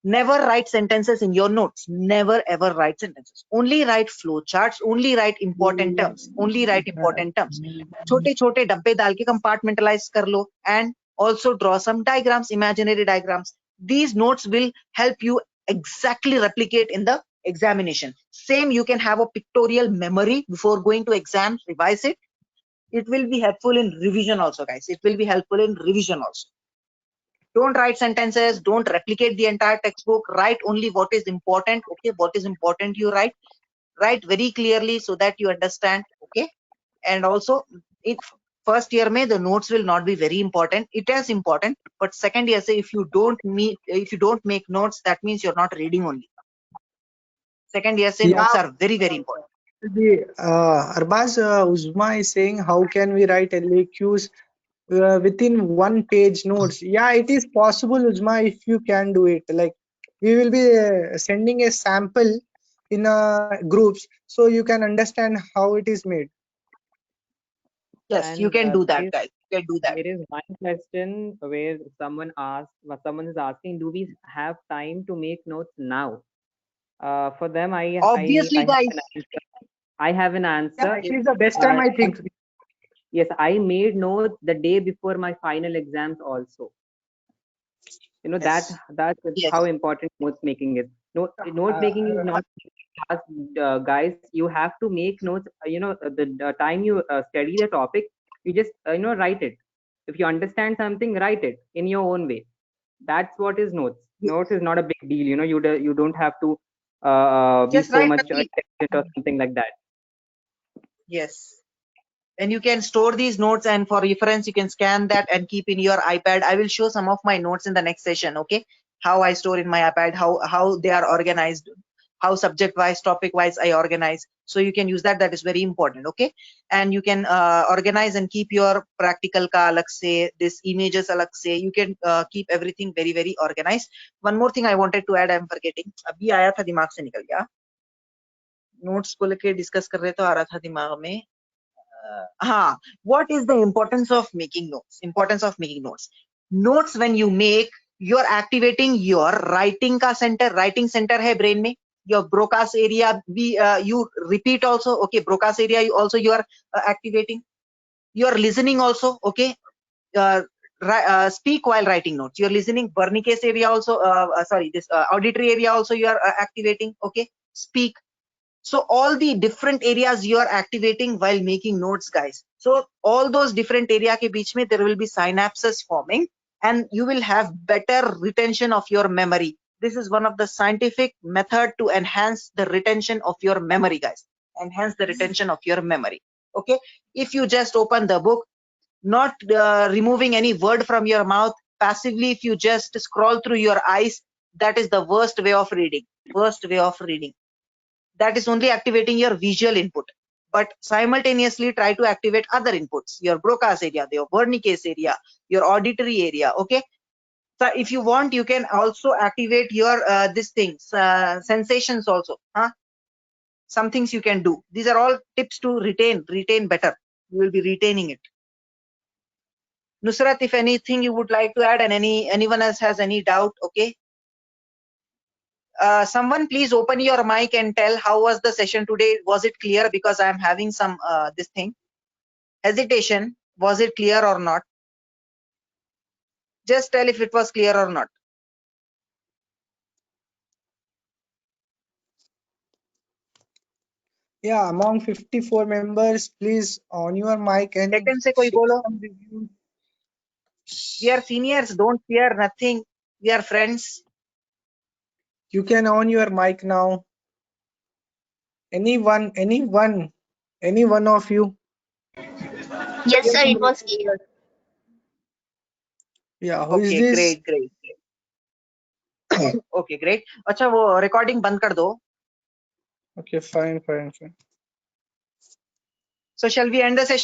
Never write sentences in your notes. Never ever write sentences. Only write flow charts. Only write important terms. Only write important terms. छोटे-छोटे डब्बे डाल के compartmentalize कर लो, and also draw some diagrams, imaginary diagrams. These notes will help you exactly replicate in the examination. Same, you can have a pictorial memory before going to exam. Revise it. It will be helpful in revision also, guys. It will be helpful in revision also. Don't write sentences. Don't replicate the entire textbook. Write only what is important. Okay, what is important you write. Write very clearly so that you understand. Okay, and also in first year may the notes will not be very important. It is important, but second year say if you don't make notes, that means you're not reading only. Second year say notes are very important. Arbaz, Uzma is saying, how can we write LAQs within one page notes? Yeah, it is possible, Uzma, if you can do it. Like, we will be sending a sample in groups, so you can understand how it is made. Yes, And you can do that, guys. You can do that. There is one question where someone is asking, do we have time to make notes now? For them, Obviously, guys. I have an answer. Yeah, it is the best time, I think. Yes, I made notes the day before my final exams also. You know, Yes. that's Yes. how important notes making is. Note making is not guys. You have to make notes. The time you study the topic, you just write it. If you understand something, write it in your own way. That's what is notes. Notes is not a big deal. You don't have to be Just so write much nothing. intelligent or something like that. Yes. And you can store these notes, and for reference, you can scan that and keep in your iPad. I will show some of my notes in the next session. Okay, how I store in my iPad, how they are organized, how subject wise, topic wise I organize. So you can use that. That is very important. Okay, and you can organize and keep your practical ka alag se, this images alag se. You can keep everything very organized. One more thing I wanted to add, I'm forgetting. अभी आया था दिमाग से निकल गया. Notes को लेके discuss कर रहे तो आ रहा था दिमाग में. What is the importance of making notes? Importance of making notes. Notes, when you make, you're activating your writing ka center. Writing center hai brain mein. Your Broca's area, you repeat also. Okay, Broca's area you are activating. You're listening also. Okay, speak while writing notes. You're listening. Wernicke's area also. This auditory area also you are activating. Okay, speak. So all the different areas you are activating while making notes, guys. So all those different area ke beech mein there will be synapses forming, and you will have better retention of your memory. This is one of the scientific method to enhance the retention of your memory, guys. Enhance the retention of your memory. Okay. If you just open the book, not removing any word from your mouth, passively, if you just scroll through your eyes, that is the worst way of reading. Worst way of reading. That is only activating your visual input, but simultaneously try to activate other inputs, your Broca's area, your Wernicke's area, your auditory area. Okay, So if you want, you can also activate your these things, sensations also. Some things you can do. These are all tips to retain better. You will be retaining it. Nusrat, if anything you would like to add, and anyone else has any doubt, okay. Someone please open your mic and tell how was the session today. Was it clear? Because I am having some this thing hesitation. Was it clear or not? Just tell if it was clear or not. Yeah, among 54 members, please on your mic and Second se koi share bolo. some reviews. We are seniors. Don't fear nothing. We are friends. You can on your mic now. Anyone of you. Yes, sir, it was clear. Yeah, who is Okay, this? great. Okay, great. अच्छा वो recording बंद कर दो. Okay, fine. So shall we end the session?